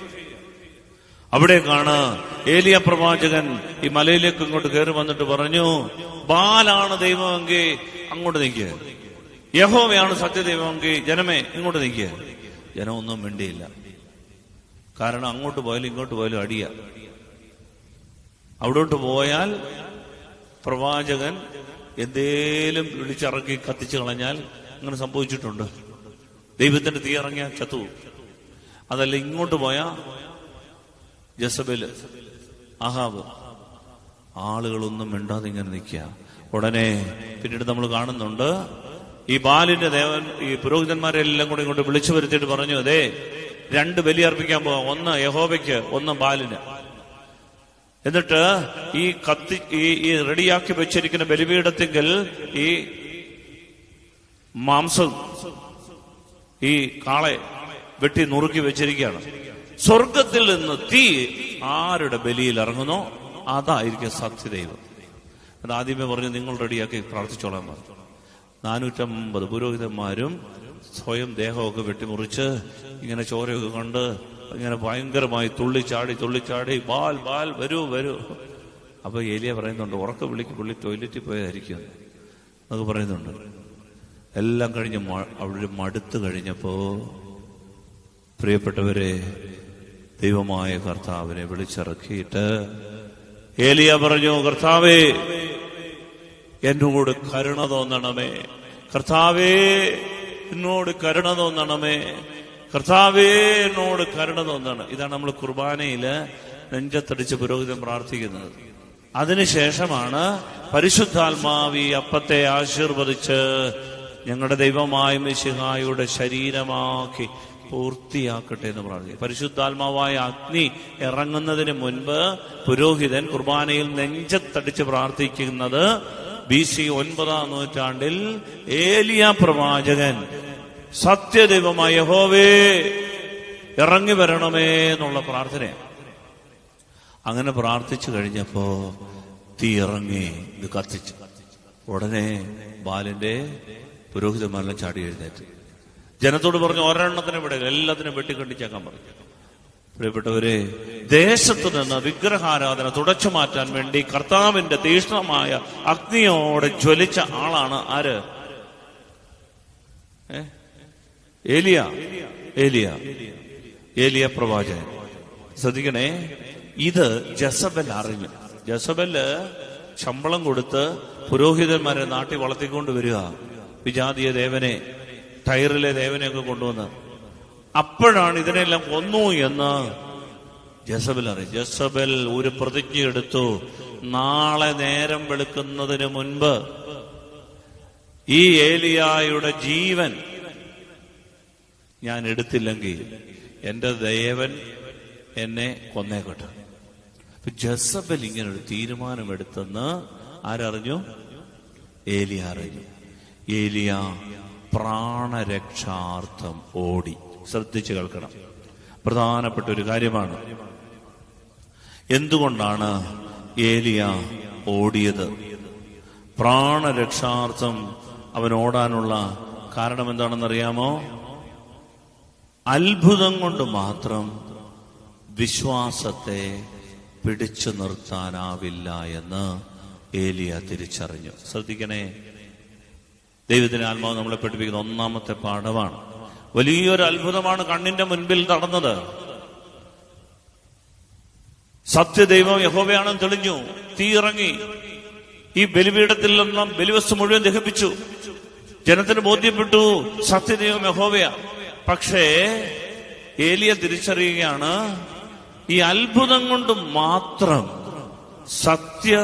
അവിടേക്കാണ് ഏലിയ പ്രവാചകൻ ഈ മലയിലേക്ക് ഇങ്ങോട്ട് കയറി വന്നിട്ട് പറഞ്ഞു, ബാലാണ് ദൈവമെങ്കിൽ അങ്ങോട്ട് നിൽക്കുക, യഹോവയാണ് സത്യദൈവമെങ്കിൽ ജനമേ ഇങ്ങോട്ട് നിൽക്കുക. ജനം ഒന്നും മിണ്ടിയില്ല. കാരണം അങ്ങോട്ട് പോയാലും ഇങ്ങോട്ട് പോയാലും അടിയ. അവിടോട്ട് പോയാൽ പ്രവാചകൻ എന്തേലും വിളിച്ചിറക്കി കത്തിച്ചു കളഞ്ഞാൽ അങ്ങനെ സംഭവിച്ചിട്ടുണ്ട്. ദൈവത്തിന്റെ തീ ഇറങ്ങിയാൽ ചത്തു. അതല്ല ഇങ്ങോട്ട് പോയാ ജസബേല്, അഹാബ്, ആളുകളൊന്നും മിണ്ടാതെ ഇങ്ങനെ നിൽക്കുക. ഉടനെ പിന്നീട് നമ്മൾ കാണുന്നുണ്ട്, ഈ ബാലിന്റെ ദേവൻ ഈ പുരോഹിതന്മാരെല്ലാം കൂടെ ഇങ്ങോട്ട് വിളിച്ചു വരുത്തിയിട്ട് പറഞ്ഞു, അതെ 2 ബലി അർപ്പിക്കാൻ പോവാം, ഒന്ന് യഹോവയ്ക്ക്, ഒന്ന് ബാലിന്. എന്നിട്ട് ഈ റെഡിയാക്കി വെച്ചിരിക്കുന്ന ബലിപീഠത്തിങ്കിൽ ഈ മാംസം, ഈ കാളെ വെട്ടി നുറുക്കി വെച്ചിരിക്കുകയാണ്. സ്വർഗത്തിൽ നിന്ന് തീ ആരുടെ ബലിയിൽ ഇറങ്ങുന്നോ അതായിരിക്കും സത്യദൈവം. അത് ആദ്യമേ പറഞ്ഞു, നിങ്ങൾ റെഡിയാക്കി പ്രാർത്ഥിച്ചോളാൻ പറഞ്ഞു. 450 പുരോഹിതന്മാരും സ്വയം ദേഹമൊക്കെ വെട്ടിമുറിച്ച് ഇങ്ങനെ ചോരയൊക്കെ കൊണ്ട് ഇങ്ങനെ ഭയങ്കരമായി തുള്ളിച്ചാടി ബാൽ ബാൽ വരൂ വരൂ. അപ്പൊ ഏലിയ പറയുന്നുണ്ട്, ഉറക്ക വിളിക്ക്, പുള്ളി ടോയ്ലറ്റിൽ പോയതായിരിക്കും എന്നൊക്കെ പറയുന്നുണ്ട്. എല്ലാം കഴിഞ്ഞ് അവിടെ മടുത്തു കഴിഞ്ഞപ്പോ പ്രിയപ്പെട്ടവരെ, ദൈവമായ കർത്താവിനെ വിളിച്ചിറക്കിയിട്ട് ഏലിയ പറഞ്ഞു, കർത്താവേ എന്നോട് കരുണ തോന്നണമേ, കർത്താവേ എന്നോട് കരുണ തോന്നണമേ, കർത്താവേ എന്നോട് കരുണ തോന്നണം. ഇതാണ് നമ്മൾ കുർബാനയില് നെഞ്ചത്തടിച്ച് പുരോഹിതൻ പ്രാർത്ഥിക്കുന്നത്. അതിനുശേഷമാണ് പരിശുദ്ധാത്മാവ് ഈ അപ്പത്തെ ആശീർവദിച്ച് ഞങ്ങളുടെ ദൈവമായ മിശിഹായുടെ ശരീരമാക്കി പൂർത്തിയാക്കട്ടെ എന്ന് പ്രാർത്ഥിക്കും. പരിശുദ്ധാത്മാവായ അഗ്നി ഇറങ്ങുന്നതിന് മുൻപ് പുരോഹിതൻ കുർബാനയിൽ നെഞ്ചത്തടിച്ച് പ്രാർത്ഥിക്കുന്നത് BC 9-ാം നൂറ്റാണ്ടിൽ ഏലിയ പ്രവാചകൻ സത്യദൈവമായ യഹോവേ ഇറങ്ങി വരണമേ എന്നുള്ള പ്രാർത്ഥനയാണ്. അങ്ങനെ പ്രാർത്ഥിച്ചു കഴിഞ്ഞപ്പോ തീ ഇറങ്ങി, ഇത് കത്തിച്ചു. ഉടനെ ബാലിന്റെ പുരോഹിതന്മാരെല്ലാം ചാടി എഴുന്നേറ്റ് ജനത്തോട് പറഞ്ഞു, ഒരെണ്ണത്തിനെ വിടുക, എല്ലാത്തിനും വെട്ടിക്കണ്ടിച്ചേക്കാൻ പറഞ്ഞു. പ്രിയപ്പെട്ടവരെ, ദേശത്ത് നിന്ന് വിഗ്രഹാരാധന തുടച്ചു മാറ്റാൻ വേണ്ടി കർത്താവിന്റെ തീക്ഷ്ണമായ അഗ്നിയോടെ ജ്വലിച്ച ആളാണ് ആര്? ഏലിയ പ്രവാചകൻ. ശ്രദ്ധിക്കണേ, ഇത് ജസബൽ അറിഞ്ഞു. ജസബല് ശമ്പളം കൊടുത്ത് പുരോഹിതന്മാരെ നാട്ടിൽ വളർത്തിക്കൊണ്ട് വരിക, വിജാതീയ ദേവനെ, ടൈറിലെ ദേവനെയൊക്കെ കൊണ്ടുവന്ന്. അപ്പോഴാണ് ഇതിനെല്ലാം കൊന്നു എന്ന് ജസബൽ അറിയും. ജസബൽ ഒരു പ്രതിജ്ഞ എടുത്തു, നാളെ നേരം വെളുക്കുന്നതിന് മുൻപ് ഈ ഏലിയായുടെ ജീവൻ ഞാൻ എടുത്തില്ലെങ്കിൽ എന്റെ ദേവൻ എന്നെ കൊന്നേക്കട്ടെ. ജസബൽ ഇങ്ങനെ ഒരു തീരുമാനമെടുത്തെന്ന് ആരറിഞ്ഞു? ഏലിയ അറിഞ്ഞു. ഏലിയ പ്രാണരക്ഷാർത്ഥം ഓടി. ശ്രദ്ധിച്ചു കേൾക്കണം, പ്രധാനപ്പെട്ട ഒരു കാര്യമാണ്. എന്തുകൊണ്ടാണ് ഏലിയ ഓടിയത്? പ്രാണരക്ഷാർത്ഥം അവൻ ഓടാനുള്ള കാരണം എന്താണെന്നറിയാമോ? അത്ഭുതം കൊണ്ട് മാത്രം വിശ്വാസത്തെ പിടിച്ചു നിർത്താനാവില്ല എന്ന് ഏലിയ തിരിച്ചറിഞ്ഞു. ശ്രദ്ധിക്കണേ, ദൈവത്തിന്റെ ആത്മാവ് നമ്മളെ പഠിപ്പിക്കുന്ന ഒന്നാമത്തെ പാഠമാണ്. വലിയൊരു അത്ഭുതമാണ് കണ്ണിന്റെ മുൻപിൽ നടന്നത്. സത്യദൈവം യഹോവയാണെന്ന് തെളിഞ്ഞു. തീ ഇറങ്ങി ഈ ബലിപീഠത്തിൽ നിന്നും ബലിവസ്തു മുഴുവൻ ദഹിപ്പിച്ചു. ജനത്തിന് ബോധ്യപ്പെട്ടു സത്യദൈവം യഹോവയാ. പക്ഷേ ഏലിയ തിരിച്ചറിയുകയാണ്, ഈ അത്ഭുതം കൊണ്ട് മാത്രം സത്യ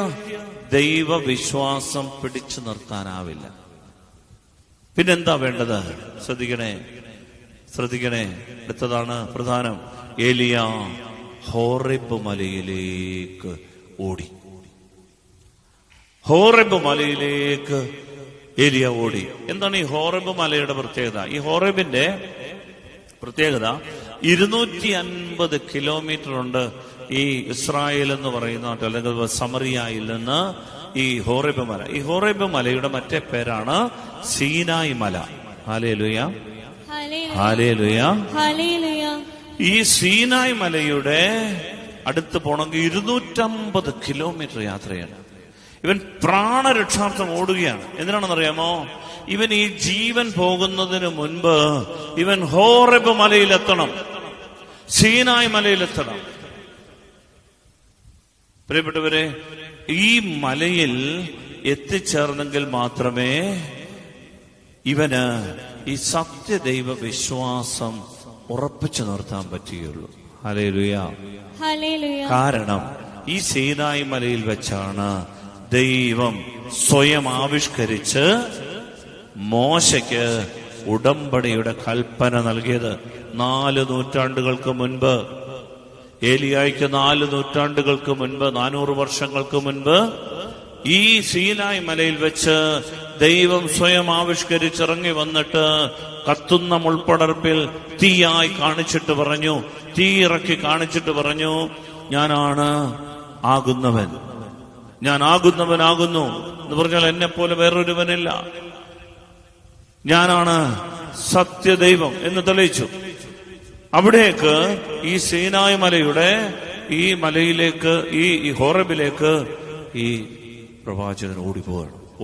ദൈവ വിശ്വാസം പിടിച്ചു നിർത്താനാവില്ല. പിന്നെന്താ വേണ്ടത്? ശ്രദ്ധിക്കണേ. അടുത്തതാണ് പ്രധാനം. ഏലിയ ഹോറെബ് മലയിലേക്ക് ഓടി. ഹോറെബ് മലയിലേക്ക് ഏലിയ ഓടി. എന്താണ് ഈ ഹോറെബ് മലയുടെ പ്രത്യേകത? ഈ ഹോറെബിന്റെ പ്രത്യേകത 250 കിലോമീറ്റർ ഉണ്ട് ഈ ഇസ്രായേൽ എന്ന് പറയുന്ന നാട്ടിൽ, അല്ലെങ്കിൽ സമറിയയിൽ നിന്ന് ഈ ഹോറെബ് മല. ഈ ഹോറെബ് മലയുടെ മറ്റേ പേരാണ് സീനായ് മല. Hallelujah, hallelujah, hallelujah. ഈ സീനായ് മലയുടെ അടുത്ത് പോണെങ്കിൽ 250 കിലോമീറ്റർ യാത്രയാണ്. ഇവൻ പ്രാണരക്ഷാർത്ഥം ഓടുകയാണ്. എന്തിനാണെന്നറിയാമോ? ഇവൻ ഈ ജീവൻ പോകുന്നതിന് മുൻപ് ഇവൻ ഹോറെബ് മലയിലെത്തണം, സീനായ് മലയിലെത്തണം. പ്രിയപ്പെട്ടവരെ, ഈ മലയിൽ എത്തിച്ചേർന്നെങ്കിൽ മാത്രമേ ഇവന് ഈ സത്യദൈവ വിശ്വാസം ഉറപ്പിച്ചു നിർത്താൻ പറ്റുകയുള്ളൂ. Hallelujah, hallelujah. കാരണം ഈ സീനായ് മലയിൽ വെച്ചാണ് ദൈവം സ്വയം ആവിഷ്കരിച്ച് മോശയ്ക്ക് ഉടമ്പടിയുടെ കൽപ്പന നൽകിയത്. 4 നൂറ്റാണ്ടുകൾക്ക് മുൻപ്, ഏലിയായ്ക്ക് 4 നൂറ്റാണ്ടുകൾക്ക് മുൻപ്, 400 വർഷങ്ങൾക്ക് മുൻപ് ഈ സീനായ് മലയിൽ വെച്ച് ദൈവം സ്വയം ആവിഷ്കരിച്ചിറങ്ങി വന്നിട്ട് കത്തുന്ന മുൾപ്പടർപ്പിൽ തീയായി കാണിച്ചിട്ട് പറഞ്ഞു, തീ ഇറക്കി കാണിച്ചിട്ട് പറഞ്ഞു, ഞാനാണ് ആകുന്നവൻ, ഞാൻ ആകുന്നവനാകുന്നു എന്ന് പറഞ്ഞാൽ എന്നെ പോലെ വേറൊരുവനില്ല, ഞാനാണ് സത്യദൈവം എന്ന് തെളിയിച്ചു. അവിടേക്ക് ഈ സീനായ് മലയുടെ ഈ മലയിലേക്ക്, ഈ ഹോറബിലേക്ക് ഈ പ്രവാചകൻ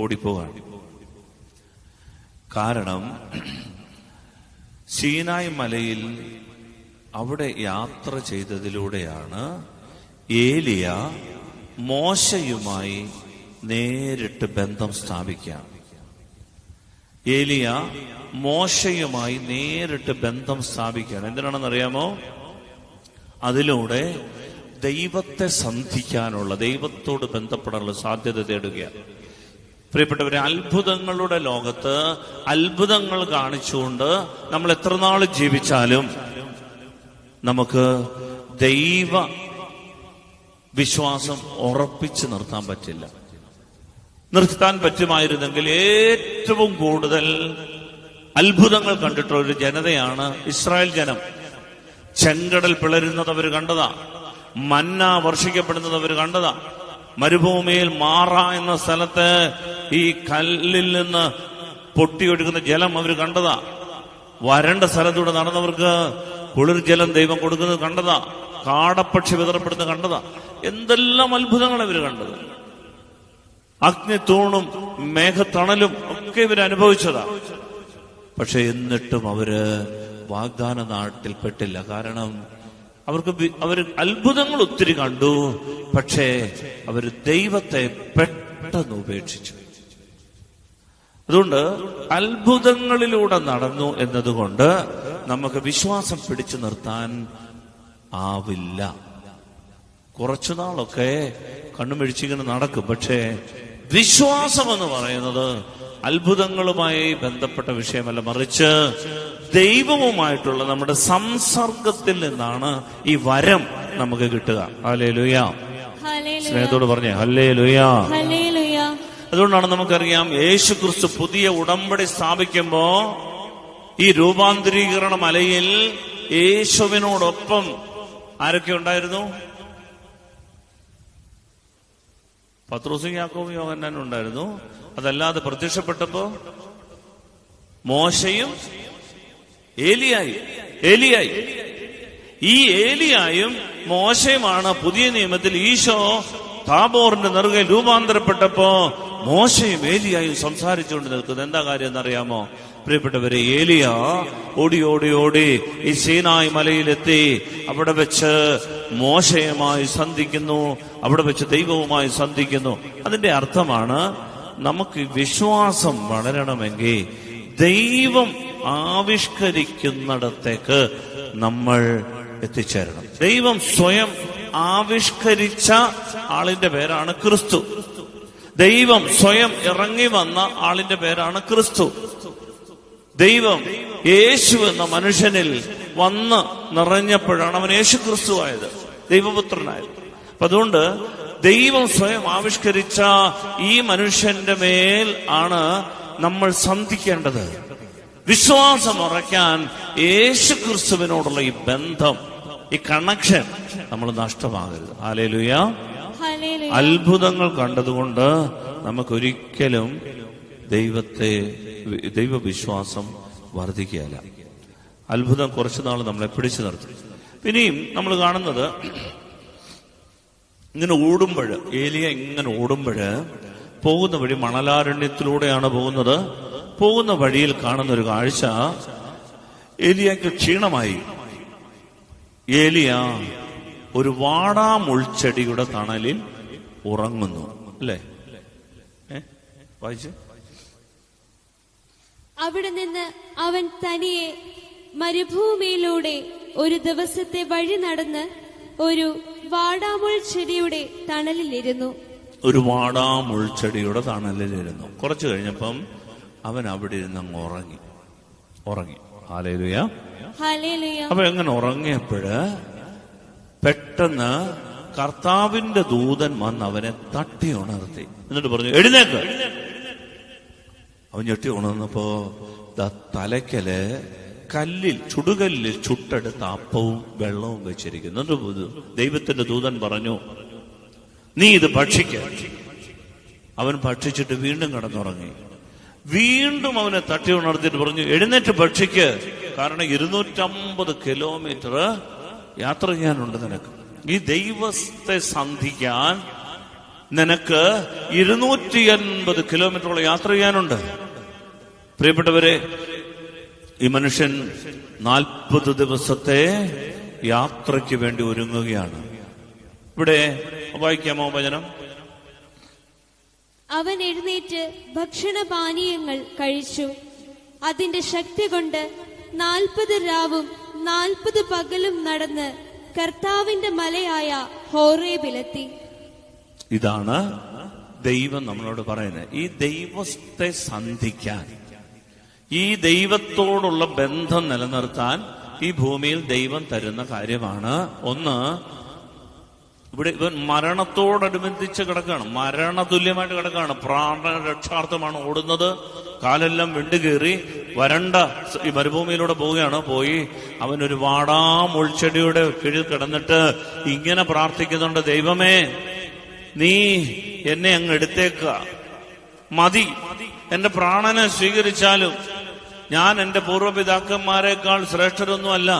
ഓടിപ്പോവാണ്. കാരണം സീനായ് മലയിൽ അവിടെ യാത്ര ചെയ്തതിലൂടെയാണ് ഏലിയ മോശയുമായി നേരിട്ട് ബന്ധം സ്ഥാപിക്കാം. ഏലിയ മോശയുമായി നേരിട്ട് ബന്ധം സ്ഥാപിക്കുകയാണ്. എന്തിനാണെന്നറിയാമോ? അതിലൂടെ ദൈവത്തെ സന്ധിക്കാനുള്ള, ദൈവത്തോട് ബന്ധപ്പെടാനുള്ള സാധ്യത തേടുകയാണ്. പ്രിയപ്പെട്ടവരെ, അത്ഭുതങ്ങളുടെ ലോകത്ത് അത്ഭുതങ്ങൾ കാണിച്ചുകൊണ്ട് നമ്മൾ എത്ര നാൾ ജീവിച്ചാലും നമുക്ക് ദൈവ വിശ്വാസം ഉറപ്പിച്ചു നിർത്താൻ പറ്റില്ല. നിർത്താൻ പറ്റുമായിരുന്നെങ്കിൽ ഏറ്റവും കൂടുതൽ അത്ഭുതങ്ങൾ കണ്ടിട്ടുള്ള ഒരു ജനതയാണ് ഇസ്രായേൽ ജനം. ചെങ്കടൽ പിളരുന്നത് അവർ കണ്ടതാ, മന്ന വർഷിക്കപ്പെടുന്നത് അവർ കണ്ടതാ, മരുഭൂമിയിൽ മാറ എന്ന സ്ഥലത്ത് ഈ കല്ലിൽ നിന്ന് പൊട്ടിയൊഴുകുന്ന ജലം അവർ കണ്ടതാ, വരണ്ട സ്ഥലത്തൂടെ നടന്നവർക്ക് കുളിർ ജലം ദൈവം കൊടുക്കുന്നത് കണ്ടതാ, കാടപ്പക്ഷി വിതറപ്പെടുന്നത് കണ്ടതാ. എന്തെല്ലാം അത്ഭുതങ്ങൾ ഇവർ കണ്ടത്. അഗ്നിത്തൂണും മേഘത്തണലും ഒക്കെ ഇവർ അനുഭവിച്ചതാ. പക്ഷെ എന്നിട്ടും അവര് വാഗ്ദാന നാട്ടിൽപ്പെട്ടില്ല. കാരണം അവർ അത്ഭുതങ്ങൾ ഒത്തിരി കണ്ടു, പക്ഷേ അവർ ദൈവത്തെ പെട്ടെന്ന് ഉപേക്ഷിച്ചു. അതുകൊണ്ട് അത്ഭുതങ്ങളിലൂടെ നടന്നു എന്നതുകൊണ്ട് നമുക്ക് വിശ്വാസം പിടിച്ചു നിർത്താൻ ആവില്ല. കുറച്ചുനാളൊക്കെ കണ്ണുമിഴിച്ചിങ്ങനെ നടക്കും. പക്ഷേ വിശ്വാസം എന്ന് പറയുന്നത് അത്ഭുതങ്ങളുമായി ബന്ധപ്പെട്ട വിഷയമല്ല, മറിച്ച് ദൈവവുമായിട്ടുള്ള നമ്മുടെ സംസർഗത്തിൽ നിന്നാണ് ഈ വരം നമുക്ക് കിട്ടുക. ഹല്ലേലൂയ, സ്നേഹത്തോട് പറഞ്ഞേ ഹല്ലേലൂയ. അതുകൊണ്ടാണ് നമുക്കറിയാം, യേശുക്രിസ്തു പുതിയ ഉടമ്പടി സ്ഥാപിക്കുമ്പോ ഈ രൂപാന്തരീകരണ മലയിൽ യേശുവിനോടൊപ്പം ആരൊക്കെ ഉണ്ടായിരുന്നു? പത്രോസും യാക്കോബും യോഹന്നാനും ഉണ്ടായിരുന്നു. അതല്ലാതെ പ്രത്യക്ഷപ്പെട്ടപ്പോ മോശയും ഏലിയായി. ഈ ഏലിയായും മോശയുമാണ് പുതിയ നിയമത്തിൽ ഈശോ താബോറിന്റെ നെറുകയിൽ രൂപാന്തരപ്പെട്ടപ്പോ മോശയും ഏലിയായും സംസാരിച്ചുകൊണ്ട് നിൽക്കുന്നത്. എന്താ കാര്യം എന്നറിയാമോ? പ്രിയപ്പെട്ടവരെ, ഏലിയ ഓടി ഈ സീനായ് മലയിലെത്തി. അവിടെ വെച്ച് മോശയുമായി സന്ധിക്കുന്നു, അവിടെ വെച്ച് ദൈവവുമായി സന്ധിക്കുന്നു. അതിന്റെ അർത്ഥമാണ്, നമുക്ക് വിശ്വാസം വളരണമെങ്കിൽ ദൈവം ആവിഷ്കരിക്കുന്നിടത്തേക്ക് നമ്മൾ എത്തിച്ചേരണം. ദൈവം സ്വയം ആവിഷ്കരിച്ച ആളിന്റെ പേരാണ് ക്രിസ്തു. ദൈവം സ്വയം ഇറങ്ങി വന്ന ആളിന്റെ പേരാണ് ക്രിസ്തു. ദൈവം യേശു എന്ന മനുഷ്യനിൽ വന്ന് നിറഞ്ഞപ്പോഴാണ് അവൻ യേശുക്രിസ്തുവായത്, ദൈവപുത്രനായത്. അപ്പൊ അതുകൊണ്ട് ദൈവം സ്വയം ആവിഷ്കരിച്ച ഈ മനുഷ്യന്റെ മേൽ ആണ് നമ്മൾ സന്ധിക്കേണ്ടത്. വിശ്വാസം ഉറയ്ക്കാൻ യേശുക്രിസ്തുവിനോടുള്ള ഈ ബന്ധം, ഈ കണക്ഷൻ നമ്മൾ നഷ്ടമാകരുത്. ഹല്ലേലൂയ. ഹല്ലേലൂയ. അത്ഭുതങ്ങൾ കണ്ടതുകൊണ്ട് നമുക്കൊരിക്കലും ദൈവവിശ്വാസം വർദ്ധിക്കുകയല്ല. അത്ഭുതം കുറച്ചു നാൾ നമ്മളെ പിടിച്ചു നിർത്തും. പിന്നെയും നമ്മൾ കാണുന്നത് ഇങ്ങനെ ഓടുമ്പോൾ, ഏലിയ ഇങ്ങനെ ഓടുമ്പോൾ പോകുന്ന വഴി മണലാരണ്യത്തിലൂടെയാണ് പോകുന്നത്. പോകുന്ന വഴിയിൽ കാണുന്ന ഒരു കാഴ്ച, ഏലിയയ്ക്ക് ക്ഷീണമായി. ഏലിയ ഒരു വാടാമുൾച്ചെടിയുടെ തണലിൽ ഉറങ്ങുന്നു. അല്ലേ? വായിച്ച്. അവിടെ നിന്ന് അവൻ തനിയെ മരുഭൂമിയിലൂടെ ഒരു ദിവസത്തെ വഴി നടന്ന് ഒരു വാടാമുൾ ചെടിയുടെ തണലിലിരുന്നു. ഒരു വാടാമുൾച്ചെടിയുടെ തണലിലിരുന്നു. കുറച്ചു കഴിഞ്ഞപ്പം അവൻ അവിടെ ഇരുന്ന് അങ്ങ് ഉറങ്ങി. ഹല്ലേലൂയ. ഹല്ലേലൂയ. അപ്പൊ എങ്ങനെ ഉറങ്ങിയപ്പോഴ് പെട്ടെന്ന് കർത്താവിന്റെ ദൂതൻ വന്ന് അവനെ തട്ടി ഉണർത്തി. എന്നിട്ട് പറഞ്ഞു, എഴുന്നേക്ക്. അവൻ ഞെട്ടി ഉണർന്നപ്പോ തലയ്ക്കല് ചുടുകല്ലിൽ ചുട്ടെടുത്ത അപ്പവും വെള്ളവും വെച്ചിരിക്കുന്നു. ദൈവത്തിന്റെ ദൂതൻ പറഞ്ഞു, നീ ഇത് ഭക്ഷിക്ക. അവൻ ഭക്ഷിച്ചിട്ട് വീണ്ടും കിടന്നുറങ്ങി. വീണ്ടും അവനെ തട്ടി ഉണർത്തിയിട്ട് പറഞ്ഞു, എഴുന്നേറ്റ് ഭക്ഷിക്ക്, കാരണം 250 കിലോമീറ്റർ യാത്ര ചെയ്യാനുണ്ട് നിനക്ക്. ഈ ദൈവത്തെ സന്ധിക്കാൻ നിനക്ക് 250 കിലോമീറ്ററോളം യാത്ര ചെയ്യാനുണ്ട്. പ്രിയപ്പെട്ടവരെ, ഈ മനുഷ്യൻ 40 ദിവസത്തെ യാത്രയ്ക്ക് വേണ്ടി ഒരുങ്ങുകയാണ്. ഇവിടെ വായിക്കാമോ വചനം? അവൻ എഴുന്നേറ്റ് ഭക്ഷണപാനീയങ്ങൾ കഴിച്ചു. അതിന്റെ ശക്തി കൊണ്ട് 40 രാവും 40 പകലും നടന്ന് കർത്താവിന്റെ മലയായ ഹോറേബിലെത്തി. ഇതാണ് ദൈവം നമ്മളോട് പറയുന്നത്. ഈ ദൈവത്തെ സന്ധിക്കാൻ, ഈ ദൈവത്തോടുള്ള ബന്ധം നിലനിർത്താൻ ഈ ഭൂമിയിൽ ദൈവം തരുന്ന കാര്യമാണ്. ഒന്ന്, ഇവിടെ ഇവൻ മരണത്തോടനുബന്ധിച്ച് കിടക്കുകയാണ്, മരണതുല്യമായിട്ട് കിടക്കുകയാണ്. പ്രാണരക്ഷാർത്ഥമാണ് ഓടുന്നത്. കാലെല്ലാം വിണ്ടുകീറി വരണ്ട ഈ മരുഭൂമിയിലൂടെ പോവുകയാണ്. പോയി അവനൊരു വാടാമുൾച്ചെടിയുടെ കീഴിൽ കിടന്നിട്ട് ഇങ്ങനെ പ്രാർത്ഥിക്കുന്നുണ്ട്, ദൈവമേ, നീ എന്നെ അങ്ങ് എടുത്തേക്കുക, മതി, എന്റെ പ്രാണനെ സ്വീകരിച്ചാലും ഞാൻ എന്റെ പൂർവ്വപിതാക്കന്മാരെക്കാൾ ശ്രേഷ്ഠരൊന്നുമല്ല,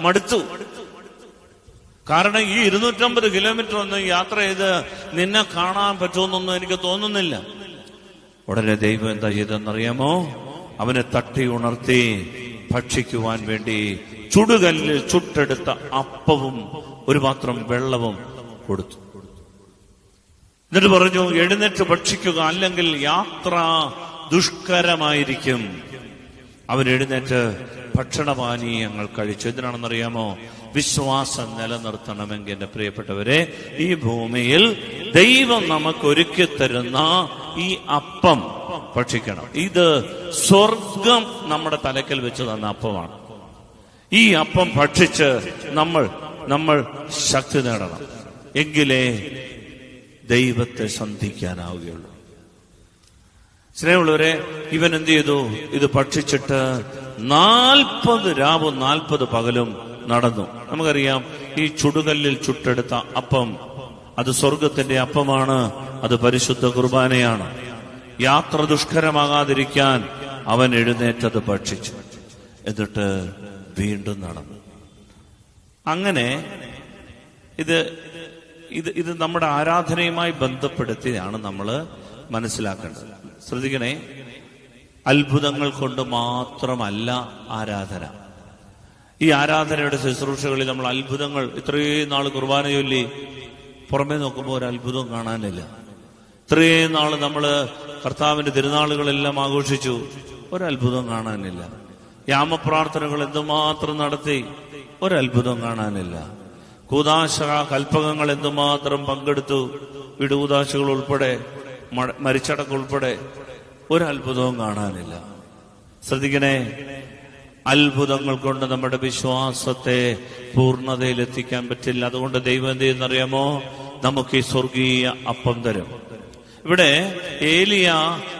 മടുത്തു. കാരണം ഈ 250 കിലോമീറ്റർ ഒന്നും യാത്ര ചെയ്ത് നിന്നെ കാണാൻ പറ്റുമെന്നൊന്നും എനിക്ക് തോന്നുന്നില്ല. ഉടനെ ദൈവം എന്താ ചെയ്തെന്നറിയാമോ? അവനെ തട്ടി ഉണർത്തി ഭക്ഷിക്കുവാൻ വേണ്ടി ചുടുകല്ലിൽ ചുട്ടെടുത്ത അപ്പവും ഒരു പാത്രം വെള്ളവും കൊടുത്തു. എന്നിട്ട് പറഞ്ഞു, എഴുന്നേറ്റ് ഭക്ഷിക്കുക, അല്ലെങ്കിൽ യാത്ര ദുഷ്കരമായിരിക്കും. അവൻ എഴുന്നേറ്റ് ഭക്ഷണപാനീയങ്ങൾ കഴിച്ചു. എന്തിനാണെന്നറിയാമോ? വിശ്വാസം നിലനിർത്തണമെങ്കിൽ എന്റെ പ്രിയപ്പെട്ടവരെ, ഈ ഭൂമിയിൽ ദൈവം നമുക്ക് ഒരുക്കി തരുന്ന ഈ അപ്പം ഭക്ഷിക്കണം. ഇത് സ്വർഗം നമ്മുടെ തലക്കൽ വെച്ച് തന്ന അപ്പമാണ്. ഈ അപ്പം ഭക്ഷിച്ച് നമ്മൾ ശക്തി നേടണം. എങ്കിലേ ദൈവത്തെ സന്ധിക്കാനാവുകയുള്ളൂ. സ്നേഹമുള്ളവരെ, ഇവൻ എന്ത് ചെയ്തു? ഇത് ഭക്ഷിച്ചിട്ട് 40 രാവും 40 പകലും നടന്നു. നമുക്കറിയാം, ഈ ചുടുകല്ലിൽ ചുട്ടെടുത്ത അപ്പം അത് സ്വർഗത്തിന്റെ അപ്പമാണ്, അത് പരിശുദ്ധ കുർബാനയാണ്. യാത്ര ദുഷ്കരമാകാതിരിക്കാൻ അവൻ എഴുന്നേറ്റത് ഭക്ഷിച്ചു, എന്നിട്ട് വീണ്ടും നടന്നു. അങ്ങനെ ഇത് നമ്മുടെ ആരാധനയുമായി ബന്ധപ്പെടുത്തിയാണ് നമ്മൾ മനസ്സിലാക്കേണ്ടത്. ശ്രദ്ധിക്കണേ, അത്ഭുതങ്ങൾ കൊണ്ട് മാത്രമല്ല ആരാധന. ഈ ആരാധനയുടെ ശുശ്രൂഷകളിൽ നമ്മൾ അത്ഭുതങ്ങൾ, ഇത്രയും നാൾ കുർബാന ചൊല്ലി പുറമേ നോക്കുമ്പോൾ ഒരു അത്ഭുതവും കാണാനില്ല. ഇത്രയും നാൾ നമ്മൾ കർത്താവിന്റെ തിരുനാളുകളെല്ലാം ആഘോഷിച്ചു, ഒരത്ഭുതം കാണാനില്ല. യാമപ്രാർത്ഥനകൾ എന്തുമാത്രം നടത്തി, ഒരത്ഭുതം കാണാനില്ല. കൂദാശ കൽപ്പകങ്ങൾ എന്തുമാത്രം പങ്കെടുത്തു, വിടൂദാശകൾ ഉൾപ്പെടെ, മരിച്ചടക്കം ഉൾപ്പെടെ, ഒരത്ഭുതവും കാണാനില്ല. ശ്രദ്ധിക്കണേ, അത്ഭുതങ്ങൾ കൊണ്ട് നമ്മുടെ വിശ്വാസത്തെ പൂർണ്ണതയിലെത്തിക്കാൻ പറ്റില്ല. അതുകൊണ്ട് ദൈവം എന്ത് ചെയ്യുന്നറിയാമോ? നമുക്ക് ഈ സ്വർഗീയ അപ്പം തരും. ഇവിടെ ഏലിയ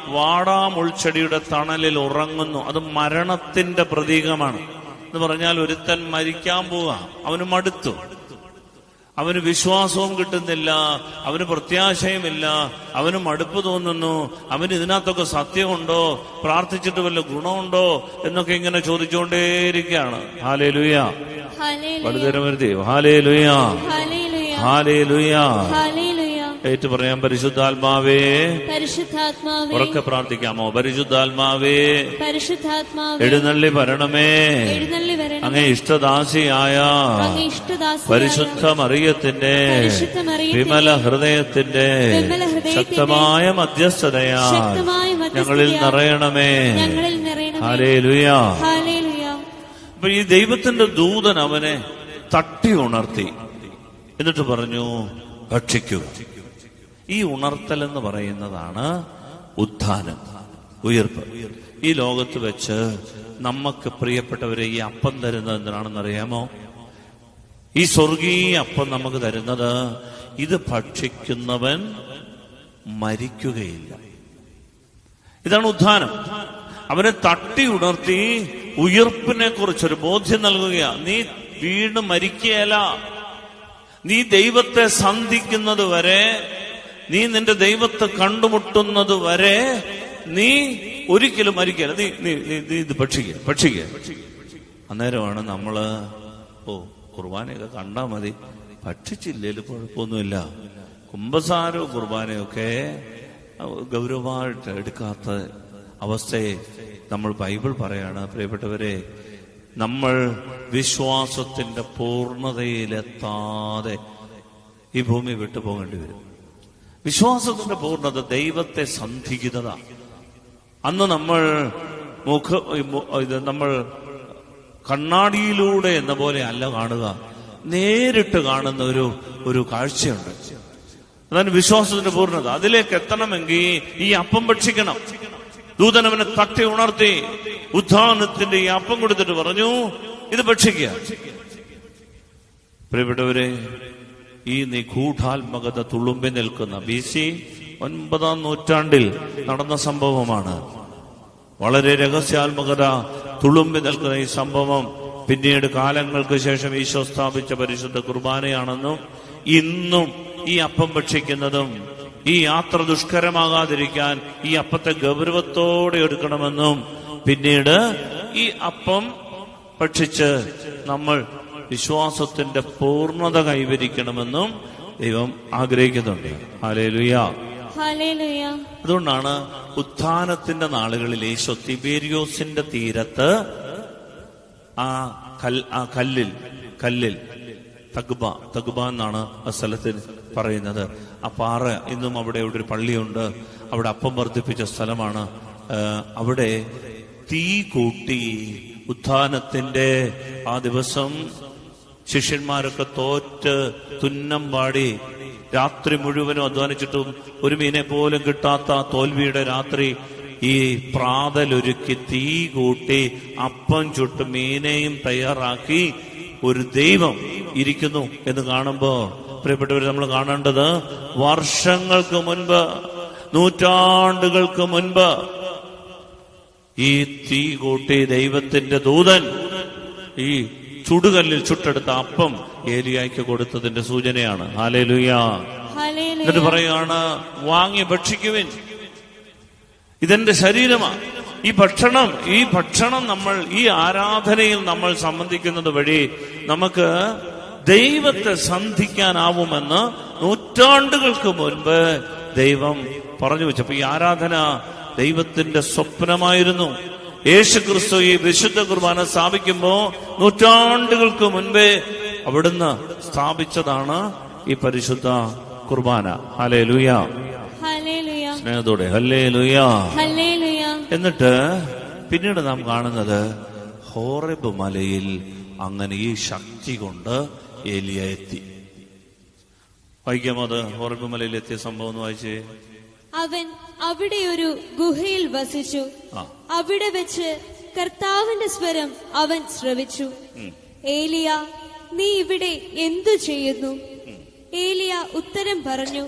വാടാമുൾച്ചെടിയുടെ തണലിൽ ഉറങ്ങുന്നു. അത് മരണത്തിന്റെ പ്രതീകമാണ്. എന്ന് പറഞ്ഞാൽ ഒരുത്തൻ മരിക്കാൻ പോവാ, അവന് മടുത്തു, അവന് വിശ്വാസവും കിട്ടുന്നില്ല, അവന് പ്രത്യാശയുമില്ല, അവന് മടുപ്പ് തോന്നുന്നു, അവന് ഇതിനകത്തൊക്കെ സത്യമുണ്ടോ, പ്രാർത്ഥിച്ചിട്ട് വല്ല ഗുണമുണ്ടോ എന്നൊക്കെ ഇങ്ങനെ ചോദിച്ചുകൊണ്ടേയിരിക്കുകയാണ്. ഹാലേലൂയ, വലുതരമരുതി, ഹാലേലൂയ, ഹാലേലൂയ. ഏറ്റു പറയാം, പരിശുദ്ധാത്മാവേ, പരിശുദ്ധാത്മാവേ, ഉറക്കെ പ്രാർത്ഥിക്കാമോ? പരിശുദ്ധാത്മാവേ, പരിശുദ്ധാത്മാവേ, എഴുന്നള്ളി വരണമേ. എഴുന്നള്ളി വരണമേ. അങ്ങേ ഇഷ്ടദാസിയായ പരിശുദ്ധ മറിയത്തിന്റെ വിമല ഹൃദയത്തിന്റെ ശക്തമായ മധ്യസ്ഥതയാ ഞങ്ങളിൽ നിറയണമേ. ഹല്ലേലൂയ. അപ്പൊ ഈ ദൈവത്തിന്റെ ദൂതൻ അവനെ തട്ടി ഉണർത്തി, എന്നിട്ട് പറഞ്ഞു, ഭക്ഷിക്കൂ. ഈ ഉണർത്തൽ എന്ന് പറയുന്നതാണ് ഉത്ഥാനം, ഉയർപ്പ്. ഈ ലോകത്ത് വെച്ച് നമുക്ക് പ്രിയപ്പെട്ടവരെ ഈ അപ്പം തരുന്നത് എന്തിനാണെന്നറിയാമോ? ഈ സ്വർഗീയ അപ്പം നമുക്ക് തരുന്നത്, ഇത് ഭക്ഷിക്കുന്നവൻ മരിക്കുകയില്ല. ഇതാണ് ഉത്ഥാനം. അവനെ തട്ടി ഉണർത്തി ഉയർപ്പിനെ കുറിച്ചൊരു ബോധ്യം നൽകുകയാ. നീ വീണ്ടും മരിക്കുകയല്ല. നീ ദൈവത്തെ സന്ധിക്കുന്നത് വരെ, നീ നിന്റെ ദൈവത്തെ കണ്ടുമുട്ടുന്നത് വരെ നീ ഒരിക്കലും മരിക്കല. നീ ഇത് ഭക്ഷിക്കുക. അന്നേരമാണ് നമ്മള് കുർബാനയൊക്കെ കണ്ടാ മതി, ഭക്ഷിച്ചില്ലേലും കുഴപ്പമൊന്നുമില്ല. കുമ്പസാരവും കുർബാനയൊക്കെ ഗൗരവമായിട്ട് എടുക്കാത്ത അവസ്ഥയെ നമ്മൾ ബൈബിൾ പറയാണ്. പ്രിയപ്പെട്ടവരെ, നമ്മൾ വിശ്വാസത്തിന്റെ പൂർണ്ണതയിലെത്താതെ ഈ ഭൂമി വിട്ടു പോകേണ്ടി വരും. വിശ്വാസത്തിന്റെ പൂർണ്ണത ദൈവത്തെ സന്ധിക്കുന്നതാ. അന്ന് നമ്മൾ നമ്മൾ കണ്ണാടിയിലൂടെ എന്ന പോലെ അല്ല കാണുക, നേരിട്ട് കാണുന്ന ഒരു കാഴ്ചയുണ്ട്. അതാണ് വിശ്വാസത്തിന്റെ പൂർണ്ണത. അതിലേക്ക് എത്തണമെങ്കിൽ ഈ അപ്പം ഭക്ഷിക്കണം. ദൂതൻ അവനെ തട്ടി ഉണർത്തി ഉത്ഥാനത്തിന്റെ ഈ അപ്പം കൊടുത്തിട്ട് പറഞ്ഞു, ഇത് ഭക്ഷിക്കുക. പ്രിയപ്പെട്ടവരെ, ഈ നിഗൂഢാത്മകത തുളുമ്പി നിൽക്കുന്ന BC 9-ാം നൂറ്റാണ്ടിൽ നടന്ന സംഭവമാണ്. വളരെ രഹസ്യാത്മകത തുളുമ്പി നിൽക്കുന്ന ഈ സംഭവം പിന്നീട് കാലങ്ങൾക്ക് ശേഷം ഈശോ സ്ഥാപിച്ച പരിശുദ്ധ കുർബാനയാണെന്നും ഇന്നും ഈ അപ്പം ഭക്ഷിക്കുന്നതും ഈ യാത്ര ദുഷ്കരമാകാതിരിക്കാൻ ഈ അപ്പത്തെ ഗൗരവത്തോടെ എടുക്കണമെന്നും പിന്നീട് ഈ അപ്പം ഭക്ഷിച്ച് നമ്മൾ വിശ്വാസത്തിന്റെ പൂർണ്ണത കൈവരിക്കണമെന്നും ദൈവം ആഗ്രഹിക്കുന്നുണ്ട്. ഹല്ലേലൂയ. അതുകൊണ്ടാണ് ഉത്ഥാനത്തിന്റെ നാളുകളിൽ ഈശോ തിബേരിയോസിന്റെ തീരത്ത് ആ കല്ലിൽ തഗ്ബ എന്നാണ് ആ സ്ഥലത്തിന് പറയുന്നത്. ആ പാറ ഇന്നും അവിടെ ഒരു പള്ളിയുണ്ട്. അവിടെ അപ്പം വർദ്ധിപ്പിച്ച സ്ഥലമാണ്. അവിടെ തീ കൂട്ടി ഉത്ഥാനത്തിന്റെ ആ ദിവസം ശിഷ്യന്മാരൊക്കെ തോറ്റ് തുന്നം പാടി രാത്രി മുഴുവനും അധ്വാനിച്ചിട്ടും ഒരു മീനെ പോലും കിട്ടാത്ത തോൽവിയുടെ രാത്രി ഈ പ്രാതലൊരുക്കി തീ കൂട്ടി അപ്പം ചുട്ട് മീനെയും തയ്യാറാക്കി ഒരു ദൈവം ഇരിക്കുന്നു എന്ന് കാണുമ്പോ, പ്രിയപ്പെട്ടവർ, നമ്മൾ കാണേണ്ടത് വർഷങ്ങൾക്ക് മുൻപ്, നൂറ്റാണ്ടുകൾക്ക് മുൻപ് ഈ തീ കൂട്ടി ദൈവത്തിന്റെ ദൂതൻ ഈ ചുടുകല്ലിൽ ചുട്ടെടുത്ത അപ്പം ഏലിയായ്ക്ക് കൊടുത്തതിന്റെ സൂചനയാണ്. ഹല്ലേലൂയ. എന്നിട്ട് പറയുകയാണ്, വാങ്ങി ഭക്ഷിക്കുവിൻ, ഇതെന്റെ ശരീരമാണ്. ഈ ഭക്ഷണം നമ്മൾ ഈ ആരാധനയിൽ നമ്മൾ സംബന്ധിക്കുന്നത് വഴി നമുക്ക് ദൈവത്തെ സന്ധിക്കാനാവുമെന്ന് നൂറ്റാണ്ടുകൾക്ക് മുൻപ് ദൈവം പറഞ്ഞു വെച്ചപ്പോ ഈ ആരാധന ദൈവത്തിന്റെ സ്വപ്നമായിരുന്നു. യേശുക്രിസ്തു ഈ വിശുദ്ധ കുർബാന സ്ഥാപിക്കുമ്പോ നൂറ്റാണ്ടുകൾക്ക് മുൻപേ അവിടുന്ന് സ്ഥാപിച്ചതാണ് ഈ പരിശുദ്ധ കുർബാന. ഹല്ലേലൂയ. സ്നേഹത്തോടെ ഹല്ലേലൂയ. എന്നിട്ട് പിന്നീട് നാം കാണുന്നത് ഹോറേബ് മലയിൽ അങ്ങനെ ഈ ശക്തി കൊണ്ട് ഏലിയ എത്തി. വായിക്കാമോ അത്? ഹോറേബ് മലയിൽ എത്തിയ സംഭവം ഒന്ന് വായിച്ചേ. അവൻ അവിടെ ഒരു ഗുഹയിൽ വസിച്ചു. അവിടെ വെച്ച് കർത്താവിന്റെ സ്വരം അവൻ ശ്രവിച്ചു. ഏലിയ, നീ ഇവിടെ എന്തു ചെയ്യുന്നു? ഏലിയ ഉത്തരം പറഞ്ഞു,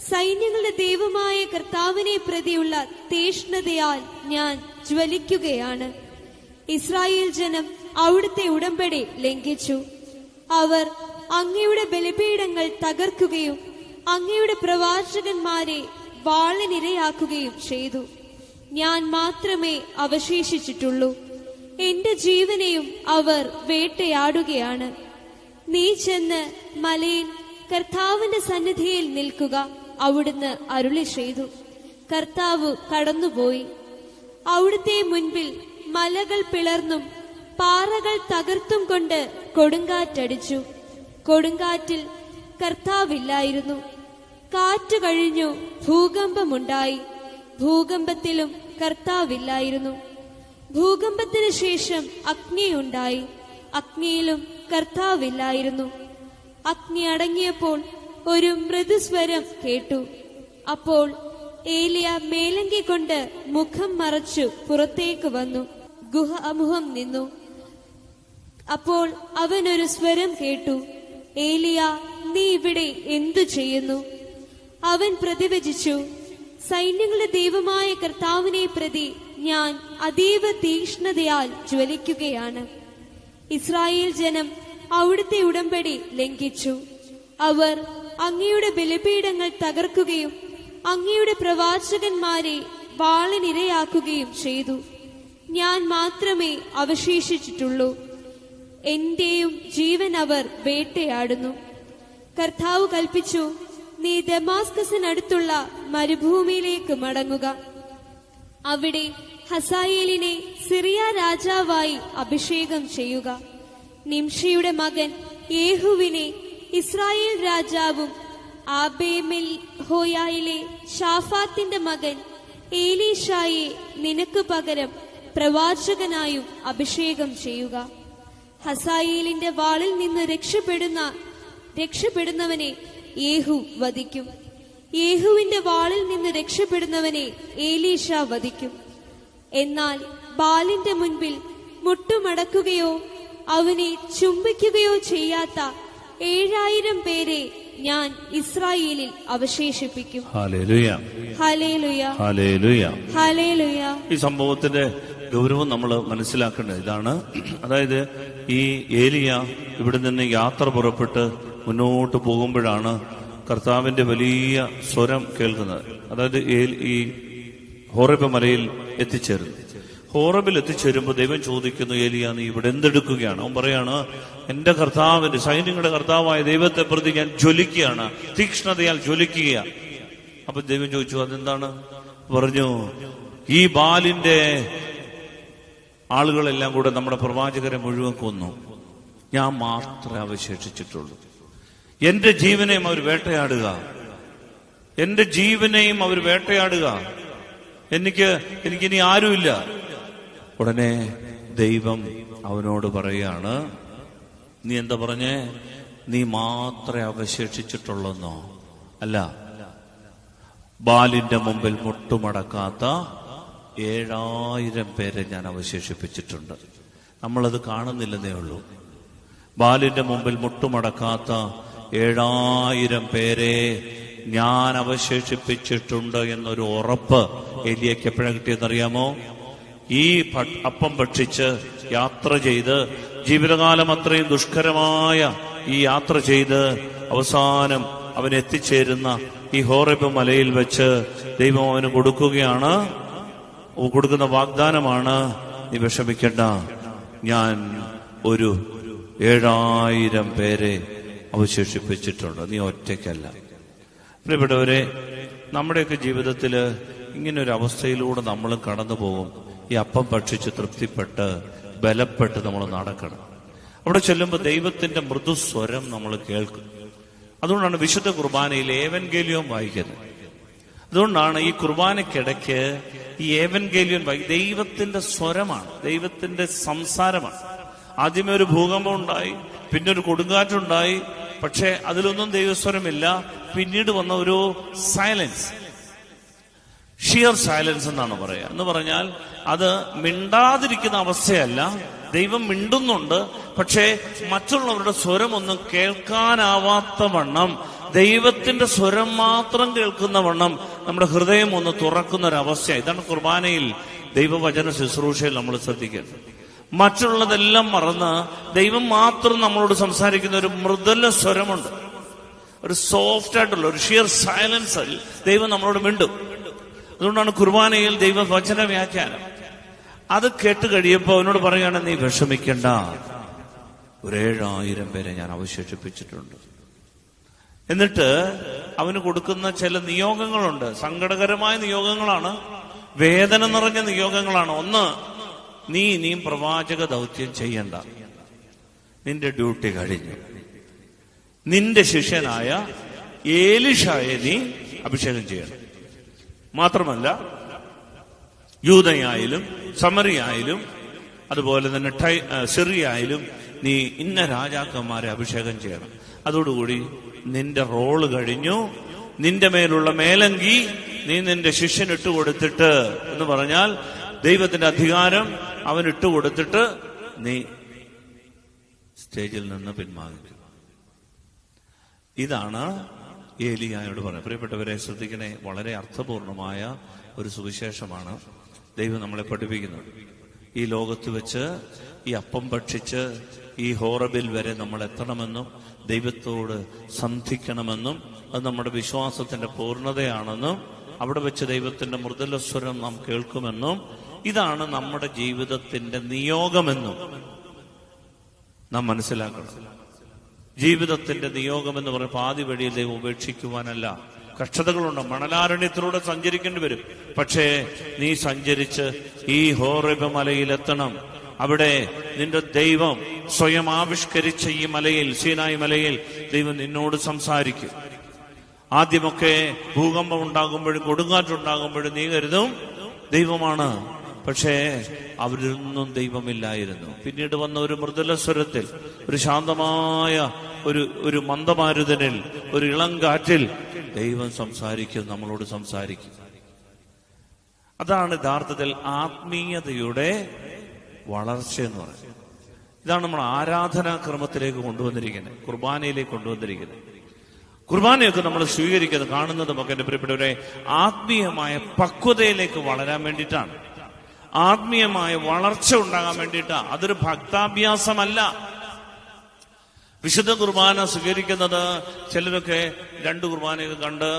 സൈന്യങ്ങളുടെ ദൈവമായ കർത്താവിനെ പ്രതിയുള്ള തീഷ്ണതയാൽ ഞാൻ ജ്വലിക്കുകയാണ്. ഇസ്രായേൽ ജനം അവിടുത്തെ ഉടമ്പടി ലംഘിച്ചു. അവർ അങ്ങയുടെ ബലിപീഠങ്ങൾ തകർക്കുകയും അങ്ങയുടെ പ്രവാചകന്മാരെ വാളിനിരയാക്കുകയും ചെയ്തു. ഞാൻ മാത്രമേ അവശേഷിച്ചിട്ടുള്ളൂ. എന്റെ ജീവനെയും അവർ വേട്ടയാടുകയാണ്. നീ ചെന്ന് മലയിൽ കർത്താവിന്റെ സന്നിധിയിൽ നിൽക്കുക, അവിടുന്ന് അരുളി ചെയ്തു. കർത്താവ് കടന്നുപോയി. അവിടുത്തെ മുൻപിൽ മലകൾ പിളർന്നും പാറകൾ തകർത്തും കൊണ്ട് കൊടുങ്കാറ്റടിച്ചു. കൊടുങ്കാറ്റിൽ കർത്താവില്ലായിരുന്നു. കാറ്റ് കഴിഞ്ഞു, ഭൂകമ്പമുണ്ടായി. ഭൂകമ്പത്തിലും കർത്താവില്ലായിരുന്നു. ഭൂകമ്പത്തിന് ശേഷം അഗ്നിയുണ്ടായി. അഗ്നിയിലും കർത്താവില്ലായിരുന്നു. അഗ്നി അടങ്ങിയപ്പോൾ ഒരു മൃദുസ്വരം കേട്ടു. അപ്പോൾ ഏലിയ മേലങ്കി കൊണ്ട് മുഖം മറച്ചു പുറത്തേക്ക് വന്നു, ഗുഹാമുഖം നിന്നു. അപ്പോൾ അവനൊരു സ്വരം കേട്ടു, ഏലിയ, നീ ഇവിടെ എന്തു ചെയ്യുന്നു? അവൻ പ്രതിവചിച്ചു, സൈന്യങ്ങളുടെ ദൈവമായ കർത്താവിനെ പ്രതി ഞാൻ അതീവ തീക്ഷ്ണതയാൽ ജ്വലിക്കുകയാണ്. ഇസ്രായേൽ ജനം അവിടുത്തെ ഉടമ്പടി ലംഘിച്ചു. അവർ അങ്ങയുടെ ബലിപീഠങ്ങൾ തകർക്കുകയും അങ്ങയുടെ പ്രവാചകന്മാരെ വാളിനിരയാക്കുകയും ചെയ്തു. ഞാൻ മാത്രമേ അവശേഷിച്ചിട്ടുള്ളൂ. എന്റെയും ജീവൻ അവർ വേട്ടയാടുന്നു. കർത്താവ് കൽപ്പിച്ചു, നീ ദമാസ്കസിനടുത്തുള്ള മരുഭൂമിയിലേക്ക് മടങ്ങുക. അവിടെ ഹസായേലിനെ സിറിയ രാജാവായി അഭിഷേകം ചെയ്യുക. നിംഷിയുടെ മകൻ യേഹുവിനെ ഇസ്രായേൽ രാജാവും ആബേമെൽ ഹോയായിലെ ഷാഫാത്തിന്റെ മകൻ ഏലീഷായെ നിനക്ക് പകരം പ്രവാചകനായും അഭിഷേകം ചെയ്യുക. ഹസായേലിന്റെ വാളിൽ നിന്ന് രക്ഷപ്പെടുന്നവനെ യേഹു വധിക്കും. യേഹുവിന്റെ വാളിൽ നിന്ന് രക്ഷപ്പെടുന്നവനെ ഏലീഷ വധിക്കും. എന്നാൽ ബാലിന്റെ മുൻപിൽ മുട്ടുമടക്കുകയോ അവനെ ചുംബിക്കുകയോ ചെയ്യാത്ത 7000 പേരെ ഞാൻ ഇസ്രായേലിൽ അവശേഷിപ്പിക്കും. Hallelujah, hallelujah, hallelujah, hallelujah. ഈ സംഭവത്തിന്റെ ഗൗരവം നമ്മൾ മനസ്സിലാക്കേണ്ടത് ഇതാണ്. അതായത് ഈ ഏലിയ ഇവിടെ നിന്ന് യാത്ര പുറപ്പെട്ട് മുന്നോട്ട് പോകുമ്പോഴാണ് കർത്താവിന്റെ വലിയ സ്വരം കേൾക്കുന്നത്. അതായത് ഈ ഹോറേബ് മലയിൽ എത്തിച്ചേരുന്നു. ഹോറബിൽ എത്തിച്ചേരുമ്പോൾ ദൈവം ചോദിക്കുന്നു, ഏലിയ, നീ ഇവിടെ എന്തെടുക്കുകയാണ്? അവൻ പറയാണ്, എന്റെ കർത്താവിന്റെ സൈന്യങ്ങളുടെ കർത്താവായ ദൈവത്തെ പ്രതി ഞാൻ ജ്വലിക്കുകയാണ്, തീക്ഷ്ണതയാൽ ജ്വലിക്കുക. അപ്പൊ ദൈവം ചോദിച്ചു, അതെന്താണ്? പറഞ്ഞു, ഈ ബാലിന്റെ ആളുകളെല്ലാം കൂടെ നമ്മുടെ പ്രവാചകരെ മുഴുവൻ കൊന്നു, ഞാൻ മാത്രമേ അവശേഷിച്ചിട്ടുള്ളൂ. എന്റെ ജീവനെയും അവർ വേട്ടയാടുക, എന്റെ ജീവനെയും അവർ വേട്ടയാടുക, എനിക്കിനി ആരുമില്ല. ഉടനെ ദൈവം അവനോട് പറയാണ്, നീ എന്താ പറഞ്ഞേ? നീ മാത്രമേ അവശേഷിച്ചിട്ടുള്ളെന്നോ? അല്ല, ബാലിന്റെ മുമ്പിൽ മുട്ടുമടക്കാത്ത 7000 പേരെ ഞാൻ അവശേഷിപ്പിച്ചിട്ടുണ്ട്. നമ്മളത് കാണുന്നില്ലെന്നേ ഉള്ളൂ. ബാലിന്റെ മുമ്പിൽ മുട്ടുമടക്കാത്ത 7000 പേരെ ഞാൻ അവശേഷിപ്പിച്ചിട്ടുണ്ട് എന്നൊരു ഉറപ്പ് ഏലിയയ്ക്ക് എപ്പോഴാണ് കിട്ടിയെന്നറിയാമോ? ഈ അപ്പം ഭക്ഷിച്ച് യാത്ര ചെയ്ത് ജീവിതകാലം അത്രയും ദുഷ്കരമായ ഈ യാത്ര ചെയ്ത് അവസാനം അവൻ എത്തിച്ചേരുന്ന ഈ ഹോറേബ് മലയിൽ വെച്ച് ദൈവം അവന് കൊടുക്കുന്ന വാഗ്ദാനമാണ്, നീ വിഷമിക്കണ്ട, ഞാൻ ഒരു 7000 പേരെ അവശേഷിപ്പിച്ചിട്ടുണ്ട്, നീ ഒറ്റയ്ക്കല്ല. പ്രിയപ്പെട്ടവരെ, നമ്മുടെയൊക്കെ ജീവിതത്തില് ഇങ്ങനൊരു അവസ്ഥയിലൂടെ നമ്മൾ കടന്നു പോകും. ഈ അപ്പം ഭക്ഷിച്ച് തൃപ്തിപ്പെട്ട് ബലപ്പെട്ട് നമ്മൾ നടക്കണം. അവിടെ ചെല്ലുമ്പോൾ ദൈവത്തിന്റെ മൃദുസ്വരം നമ്മൾ കേൾക്കും. അതുകൊണ്ടാണ് വിശുദ്ധ കുർബാനയിൽ ഏവൻഗേലിയോൻ വായിക്കുന്നത്. അതുകൊണ്ടാണ് ഈ കുർബാനയ്ക്കിടയ്ക്ക് ഈ ഏവൻഗേലിയോൻ ദൈവത്തിന്റെ സ്വരമാണ്, ദൈവത്തിന്റെ സംസാരമാണ്. ആദ്യമേ ഒരു ഭൂകമ്പം ഉണ്ടായി, പിന്നെ ഒരു കൊടുങ്കാറ്റുണ്ടായി, പക്ഷെ അതിലൊന്നും ദൈവസ്വരമില്ല. പിന്നീട് വന്ന ഒരു സൈലൻസ്. ഷിയർ സൈലൻസ് എന്നാണ് പറയുക. എന്ന് പറഞ്ഞാൽ അത് മിണ്ടാതിരിക്കുന്ന അവസ്ഥയല്ല, ദൈവം മിണ്ടുന്നുണ്ട്, പക്ഷേ മറ്റുള്ളവരുടെ സ്വരമൊന്നും കേൾക്കാനാവാത്ത വണ്ണം, ദൈവത്തിന്റെ സ്വരം മാത്രം കേൾക്കുന്ന വണ്ണം നമ്മുടെ ഹൃദയം ഒന്ന് തുറക്കുന്ന ഒരു അവസ്ഥ. ഇതാണ് കുർബാനയിൽ ദൈവവചന ശുശ്രൂഷയിൽ നമ്മൾ ശ്രദ്ധിക്കേണ്ടത്. മറ്റുള്ളതെല്ലാം മറന്ന് ദൈവം മാത്രം നമ്മളോട് സംസാരിക്കുന്ന ഒരു മൃദുല സ്വരമുണ്ട്, ഒരു സോഫ്റ്റ് ആയിട്ടുള്ള ഒരു ഷിയർ സൈലൻസിൽ ദൈവം നമ്മളോട് മിണ്ടും. അതുകൊണ്ടാണ് കുർബാനയിൽ ദൈവവചന വ്യാഖ്യാനം. അത് കേട്ട് കഴിയുമ്പോൾ അവനോട് പറയുകയാണ്, നീ വിഷമിക്കണ്ട, 7,000 പേരെ ഞാൻ അവശേഷിപ്പിച്ചിട്ടുണ്ട്. എന്നിട്ട് അവന് കൊടുക്കുന്ന ചില നിയോഗങ്ങളുണ്ട്. സങ്കടകരമായ നിയോഗങ്ങളാണ്, വേദന നിറഞ്ഞ നിയോഗങ്ങളാണ്. ഒന്ന്, നീ ഇനിയും പ്രവാചക ദൗത്യം ചെയ്യണ്ട, നിന്റെ ഡ്യൂട്ടി കഴിഞ്ഞു. നിന്റെ ശിഷ്യനായ ഏലീഷായെ നീ അഭിഷേകം ചെയ്യണം. മാത്രമല്ല യൂദയായാലും സമറിയായാലും അതുപോലെ തന്നെ സിറിയയിലും നീ ഇന്ന രാജാക്കന്മാരെ അഭിഷേകം ചെയ്യണം. അതോടുകൂടി നിന്റെ റോള് കഴിഞ്ഞു. നിന്റെ മേലുള്ള മേലങ്കി നീ നിന്റെ ശിഷ്യൻ ഇട്ടുകൊടുത്തിട്ട്, എന്ന് പറഞ്ഞാൽ ദൈവത്തിന്റെ അധികാരം അവൻ ഇട്ടുകൊടുത്തിട്ട് നീ സ്റ്റേജിൽ നിന്ന് പിന്മാറിക്കും. ഇതാണ് ഏലിയായോട് പറയുന്നത്. പ്രിയപ്പെട്ടവരെ ശ്രദ്ധിക്കണേ, വളരെ അർത്ഥപൂർണമായ ഒരു സുവിശേഷമാണ് ദൈവം നമ്മളെ പഠിപ്പിക്കുന്നത്. ഈ ലോകത്ത് വെച്ച് ഈ അപ്പം ഭക്ഷിച്ച് ഈ ഹോറബിൽ വരെ നമ്മൾ എത്തണമെന്നും ദൈവത്തോട് സന്ധിക്കണമെന്നും അത് നമ്മുടെ വിശ്വാസത്തിന്റെ പൂർണ്ണതയാണെന്നും അവിടെ വെച്ച് ദൈവത്തിന്റെ മൃദുലസ്വരം നാം കേൾക്കുമെന്നും ഇതാണ് നമ്മുടെ ജീവിതത്തിന്റെ നിയോഗമെന്നും നാം മനസ്സിലാക്കണം. ജീവിതത്തിന്റെ നിയോഗം എന്ന് പറയുന്ന പാതി വഴിയിൽ ദൈവം ഉപേക്ഷിക്കുവാനല്ല. കഷ്ടതകളുണ്ട്, മണലാരണ്യത്തിലൂടെ സഞ്ചരിക്കേണ്ടി വരും. പക്ഷേ നീ സഞ്ചരിച്ച് ഈ ഹോറേബ് മലയിലെത്തണം. അവിടെ നിന്റെ ദൈവം സ്വയം ആവിഷ്കരിച്ച ഈ മലയിൽ, സീനായി മലയിൽ ദൈവം നിന്നോട് സംസാരിക്കും. ആദ്യമൊക്കെ ഭൂകമ്പം ഉണ്ടാകുമ്പോഴും കൊടുങ്കാറ്റുണ്ടാകുമ്പോഴും നീ കരുതും ദൈവമാണ്, പക്ഷേ അവരിലൊന്നും ദൈവമില്ലായിരുന്നു. പിന്നീട് വന്ന ഒരു മൃദുല സ്വരത്തിൽ, ഒരു ശാന്തമായ ഒരു മന്ദമാരുതനിൽ, ഒരു ഇളം കാറ്റിൽ ദൈവം സംസാരിക്കും, നമ്മളോട് സംസാരിക്കും. അതാണ് യഥാർത്ഥത്തിൽ ആത്മീയതയുടെ വളർച്ചയെന്ന് പറയുന്നത്. ഇതാണ് നമ്മൾ ആരാധനാക്രമത്തിലേക്ക് കൊണ്ടുവന്നിരിക്കുന്നത്, കുർബാനയിലേക്ക് കൊണ്ടുവന്നിരിക്കുന്നത്. കുർബാനയൊക്കെ നമ്മൾ സ്വീകരിക്കുന്നത്, കാണുന്നതുമൊക്കെ എന്റെ പ്രിയപ്പെട്ടവരെ ആത്മീയമായ പക്വതയിലേക്ക് വളരാൻ വേണ്ടിയിട്ടാണ്, ആത്മീയമായ വളർച്ച ഉണ്ടാകാൻ വേണ്ടിയിട്ടാണ്. അതൊരു ഭക്താഭ്യാസമല്ല. വിശുദ്ധ കുർബാന സ്വീകരിക്കുന്നത് ചിലരൊക്കെ 2 കുർബാനയൊക്കെ കണ്ട്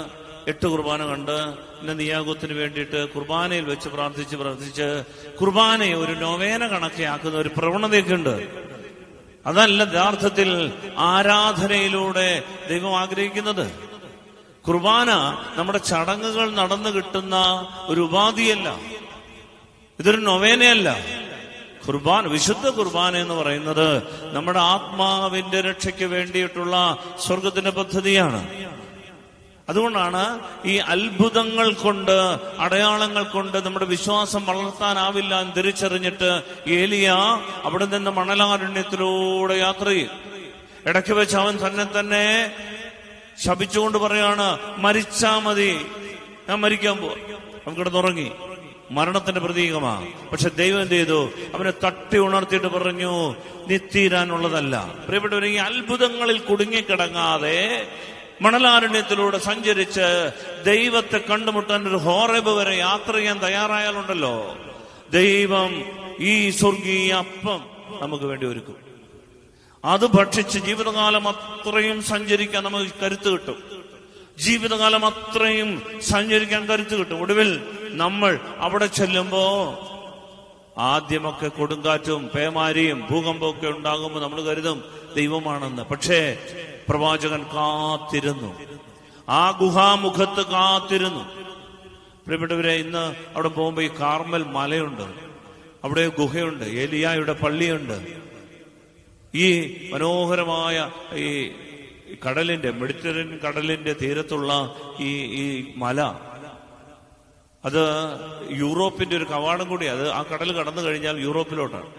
8 കുർബാന കണ്ട് പിന്നെ നിയാഗത്തിന് വേണ്ടിയിട്ട് കുർബാനയിൽ വെച്ച് പ്രാർത്ഥിച്ച് കുർബാനയെ ഒരു നൊവേന കണക്കെയാക്കുന്ന ഒരു പ്രവണതയൊക്കെ ഉണ്ട്. അതല്ല യഥാർത്ഥത്തിൽ ആരാധനയിലൂടെ ദൈവം ആഗ്രഹിക്കുന്നത്. കുർബാന നമ്മുടെ ചടങ്ങുകൾ നടന്നു കിട്ടുന്ന ഒരു ഉപാധിയല്ല, ഇതൊരു നൊവേനയല്ല. കുർബാന, വിശുദ്ധ കുർബാന എന്ന് പറയുന്നത് നമ്മുടെ ആത്മാവിന്റെ രക്ഷയ്ക്ക് വേണ്ടിയിട്ടുള്ള സ്വർഗത്തിന്റെ പദ്ധതിയാണ്. അതുകൊണ്ടാണ് ഈ അത്ഭുതങ്ങൾ കൊണ്ട്, അടയാളങ്ങൾ കൊണ്ട് നമ്മുടെ വിശ്വാസം വളർത്താനാവില്ല എന്ന് തിരിച്ചറിഞ്ഞിട്ട് ഏലിയ അവിടെ നിന്ന് മണലാരണ്യത്തിലൂടെ യാത്ര ചെയ്യും. ഇടയ്ക്ക് വെച്ച് അവൻ തന്നെ ശപിച്ചുകൊണ്ട് പറയാണ്, മരിച്ചാ മതി, ഞാൻ മരിക്കാൻ പോവാ. അവൻ കിടന്നുറങ്ങി, മരണത്തിന്റെ പ്രതീകമാണ്. പക്ഷെ ദൈവം എന്ത് ചെയ്തു? അവനെ തട്ടി ഉണർത്തിയിട്ട് പറഞ്ഞു, നീ തീരാനുള്ളതല്ല. പ്രിയപ്പെട്ടവരെ, ഈ അത്ഭുതങ്ങളിൽ കുടുങ്ങിക്കിടങ്ങാതെ മണലാരണ്യത്തിലൂടെ സഞ്ചരിച്ച് ദൈവത്തെ കണ്ടുമുട്ടാൻ ഒരു ഹോറേബ് വരെ യാത്ര ചെയ്യാൻ തയ്യാറായാലുണ്ടല്ലോ, ദൈവം ഈ സ്വർഗീയ അപ്പം നമുക്ക് വേണ്ടി ഒരുക്കും. അത് ഭക്ഷിച്ച് ജീവിതകാലം അത്രയും സഞ്ചരിക്കാൻ നമുക്ക് കരുത്ത് കിട്ടും. ജീവിതകാലം അത്രയും സഞ്ചരിക്കാൻ കരുത്ത് കിട്ടും. ഒടുവിൽ നമ്മൾ അവിടെ ചെല്ലുമ്പോ ആദ്യമൊക്കെ കൊടുങ്കാറ്റും പേമാരിയും ഭൂകമ്പമൊക്കെ ഉണ്ടാകുമ്പോൾ നമ്മൾ കരുതും ദൈവമാണെന്ന്. പക്ഷേ പ്രവാചകൻ കാത്തിരുന്നു, ആ ഗുഹാമുഖത്ത് കാത്തിരുന്നു. പ്രിയപ്പെട്ടവരെ, ഇന്ന് അവിടെ പോകുമ്പോ ഈ കാർമൽ മലയുണ്ട്, അവിടെ ഗുഹയുണ്ട്, ഏലിയായുടെ പള്ളിയുണ്ട്. ഈ മനോഹരമായ ഈ കടലിന്റെ, മെഡിറ്ററേനിയൻ കടലിന്റെ തീരത്തുള്ള ഈ മല, അത് യൂറോപ്പിന്റെ ഒരു കവാടം കൂടി. അത് ആ കടൽ കടന്നു കഴിഞ്ഞാൽ യൂറോപ്പിലോട്ടാണ്.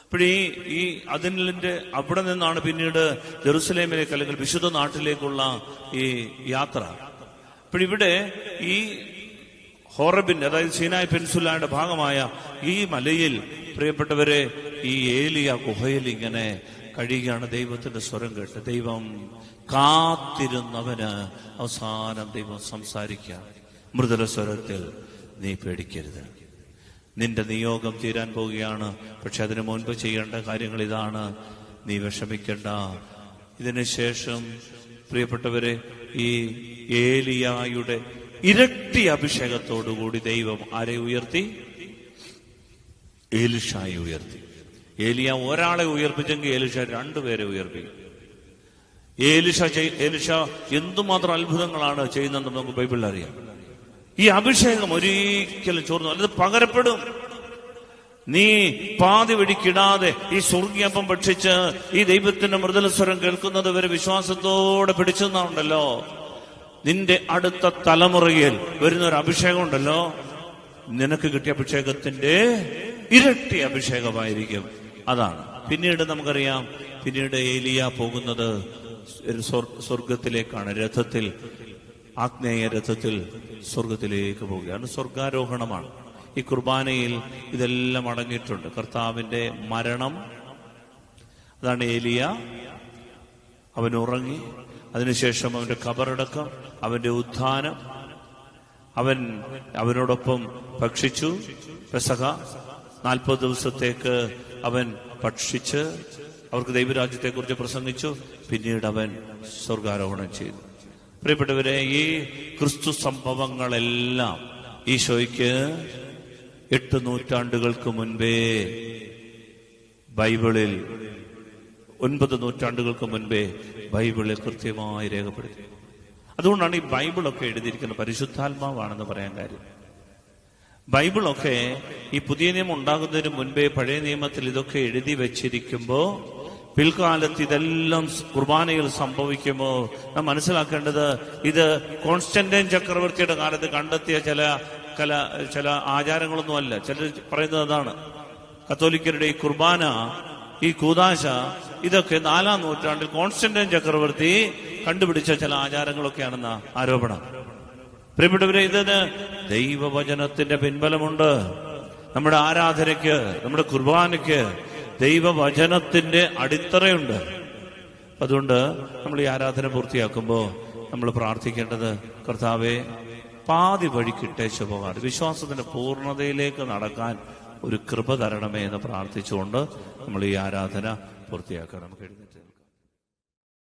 അപ്പോഴീ അതിന്റെ അവിടെ നിന്നാണ് പിന്നീട് ജെറുസലേമിലേക്ക് അല്ലെങ്കിൽ വിശുദ്ധ നാട്ടിലേക്കുള്ള ഈ യാത്ര. അപ്പോഴിവിടെ ഈ ഹോറബിന്റെ, അതായത് സീനായ് പെൻസുലയുടെ ഭാഗമായ ഈ മലയിൽ പ്രിയപ്പെട്ടവരെ ഈ ഏലിയ ഗുഹയിൽ ഇങ്ങനെ കഴിയുകയാണ്. ദൈവത്തിന്റെ സ്വരം കേട്ട് ദൈവം കാത്തിരുന്നവന് അവസാനം ദൈവം സംസാരിക്കുക. മൃദുല സ്വരത്തിൽ, നീ പേടിക്കരുത്, നിന്റെ നിയോഗം തീരാൻ പോവുകയാണ്. പക്ഷെ അതിനു മുൻപ് ചെയ്യേണ്ട കാര്യങ്ങൾ ഇതാണ്, നീ വിഷമിക്കണ്ട. ഇതിനുശേഷം പ്രിയപ്പെട്ടവരെ ഈ ഏലിയായുടെ ഇരട്ടി അഭിഷേകത്തോടുകൂടി ദൈവം ആരെ ഉയർത്തി? എലീഷായെ ഉയർത്തി. ഏലിയ ഒരാളെ ഉയർപ്പിച്ചെങ്കിൽ എലീഷ രണ്ടുപേരെ ഉയർത്തി. എലീഷ എന്തുമാത്രം അത്ഭുതങ്ങളാണ് ചെയ്യുന്നതെന്ന് നമുക്ക് ബൈബിളിൽ അറിയാം. ഈ അഭിഷേകം ഒരിക്കലും ചോർന്നു, അല്ലത് പകരപ്പെടും. നീ പാതി വഴിക്കിടാതെ ഈ സ്വർഗീയപ്പം ഭക്ഷിച്ച് ഈ ദൈവത്തിന്റെ മൃദുലസ്വരം കേൾക്കുന്നത് വരെ വിശ്വാസത്തോടെ പിടിച്ചെന്നുണ്ടല്ലോ, നിന്റെ അടുത്ത തലമുറയിൽ വരുന്ന ഒരു അഭിഷേകം ഉണ്ടല്ലോ, നിനക്ക് കിട്ടിയ അഭിഷേകത്തിന്റെ ഇരട്ടി അഭിഷേകമായിരിക്കും. അതാണ് പിന്നീട് നമുക്കറിയാം. പിന്നീട് ഏലിയ പോകുന്നത് സ്വർഗത്തിലേക്കാണ്. രഥത്തിൽ, ആഗ്നേയ രഥത്തിൽ സ്വർഗത്തിലേക്ക് പോവുകയാണ്. സ്വർഗാരോഹണമാണ്. ഈ കുർബാനയിൽ ഇതെല്ലാം അടങ്ങിയിട്ടുണ്ട്. കർത്താവിന്റെ മരണം, അതാണ് ഏലിയ. അവൻ ഉറങ്ങി, അതിനുശേഷം അവന്റെ ഖബറടക്കം, അവന്റെ ഉത്ഥാനം, അവനോടൊപ്പം ഭക്ഷിച്ചു. പെസഹ 40 ദിവസത്തേക്ക് അവൻ ഭക്ഷിച്ച് അവർക്ക് ദൈവരാജ്യത്തെക്കുറിച്ച് പ്രസംഗിച്ചു. പിന്നീട് അവൻ സ്വർഗാരോഹണം ചെയ്തു. പ്രിയപ്പെട്ടവരെ, ഈ ക്രിസ്തു സംഭവങ്ങളെല്ലാം ഈശോയ്ക്ക് 8 നൂറ്റാണ്ടുകൾക്ക് മുൻപേ ബൈബിളിൽ, 9 നൂറ്റാണ്ടുകൾക്ക് മുൻപേ ബൈബിളിൽ കൃത്യമായി രേഖപ്പെടുത്തി. അതുകൊണ്ടാണ് ഈ ബൈബിളൊക്കെ എഴുതിയിരിക്കുന്നത് പരിശുദ്ധാത്മാവാണെന്ന് പറയാൻ കാര്യം. ബൈബിളൊക്കെ ഈ പുതിയ നിയമം ഉണ്ടാകുന്നതിന് മുൻപേ പഴയ നിയമത്തിൽ ഇതൊക്കെ എഴുതി വെച്ചിരിക്കുമ്പോ പിൽക്കാലത്ത് ഇതെല്ലാം കുർബാനയിൽ സംഭവിക്കുമ്പോ നാം മനസ്സിലാക്കേണ്ടത് ഇത് കോൺസ്റ്റന്റൈൻ ചക്രവർത്തിയുടെ കാലത്ത് കണ്ടെത്തിയ ചില ആചാരങ്ങളൊന്നും അല്ല. ചിലർ പറയുന്നത് അതാണ്. കത്തോലിക്കരുടെ ഈ കുർബാന, ഈ കൂദാശ, ഇതൊക്കെ 4-ാം നൂറ്റാണ്ടിൽ കോൺസ്റ്റന്റൈൻ ചക്രവർത്തി കണ്ടുപിടിച്ച ചില ആചാരങ്ങളൊക്കെയാണെന്ന ആരോപണം. പ്രിയപ്പെട്ടവരെ, ഇതിന് ദൈവവചനത്തിന്റെ പിൻബലമുണ്ട്. നമ്മുടെ ആരാധനയ്ക്ക്, നമ്മുടെ കുർബാനയ്ക്ക് ദൈവവചനത്തിന്റെ അടിത്തറയുണ്ട്. അതുകൊണ്ട് നമ്മൾ ഈ ആരാധന പൂർത്തിയാക്കുമ്പോൾ നമ്മൾ പ്രാർത്ഥിക്കേണ്ടത്, കർത്താവേ, പാതി വഴിക്കിട്ടേച്ചു പോകാതെ വിശ്വാസത്തിന്റെ പൂർണ്ണതയിലേക്ക് നടക്കാൻ ഒരു കൃപ തരണമേ എന്ന് പ്രാർത്ഥിച്ചുകൊണ്ട് നമ്മൾ ഈ ആരാധന പൂർത്തിയാക്കാം. നമുക്ക് എഴുന്നേറ്റ്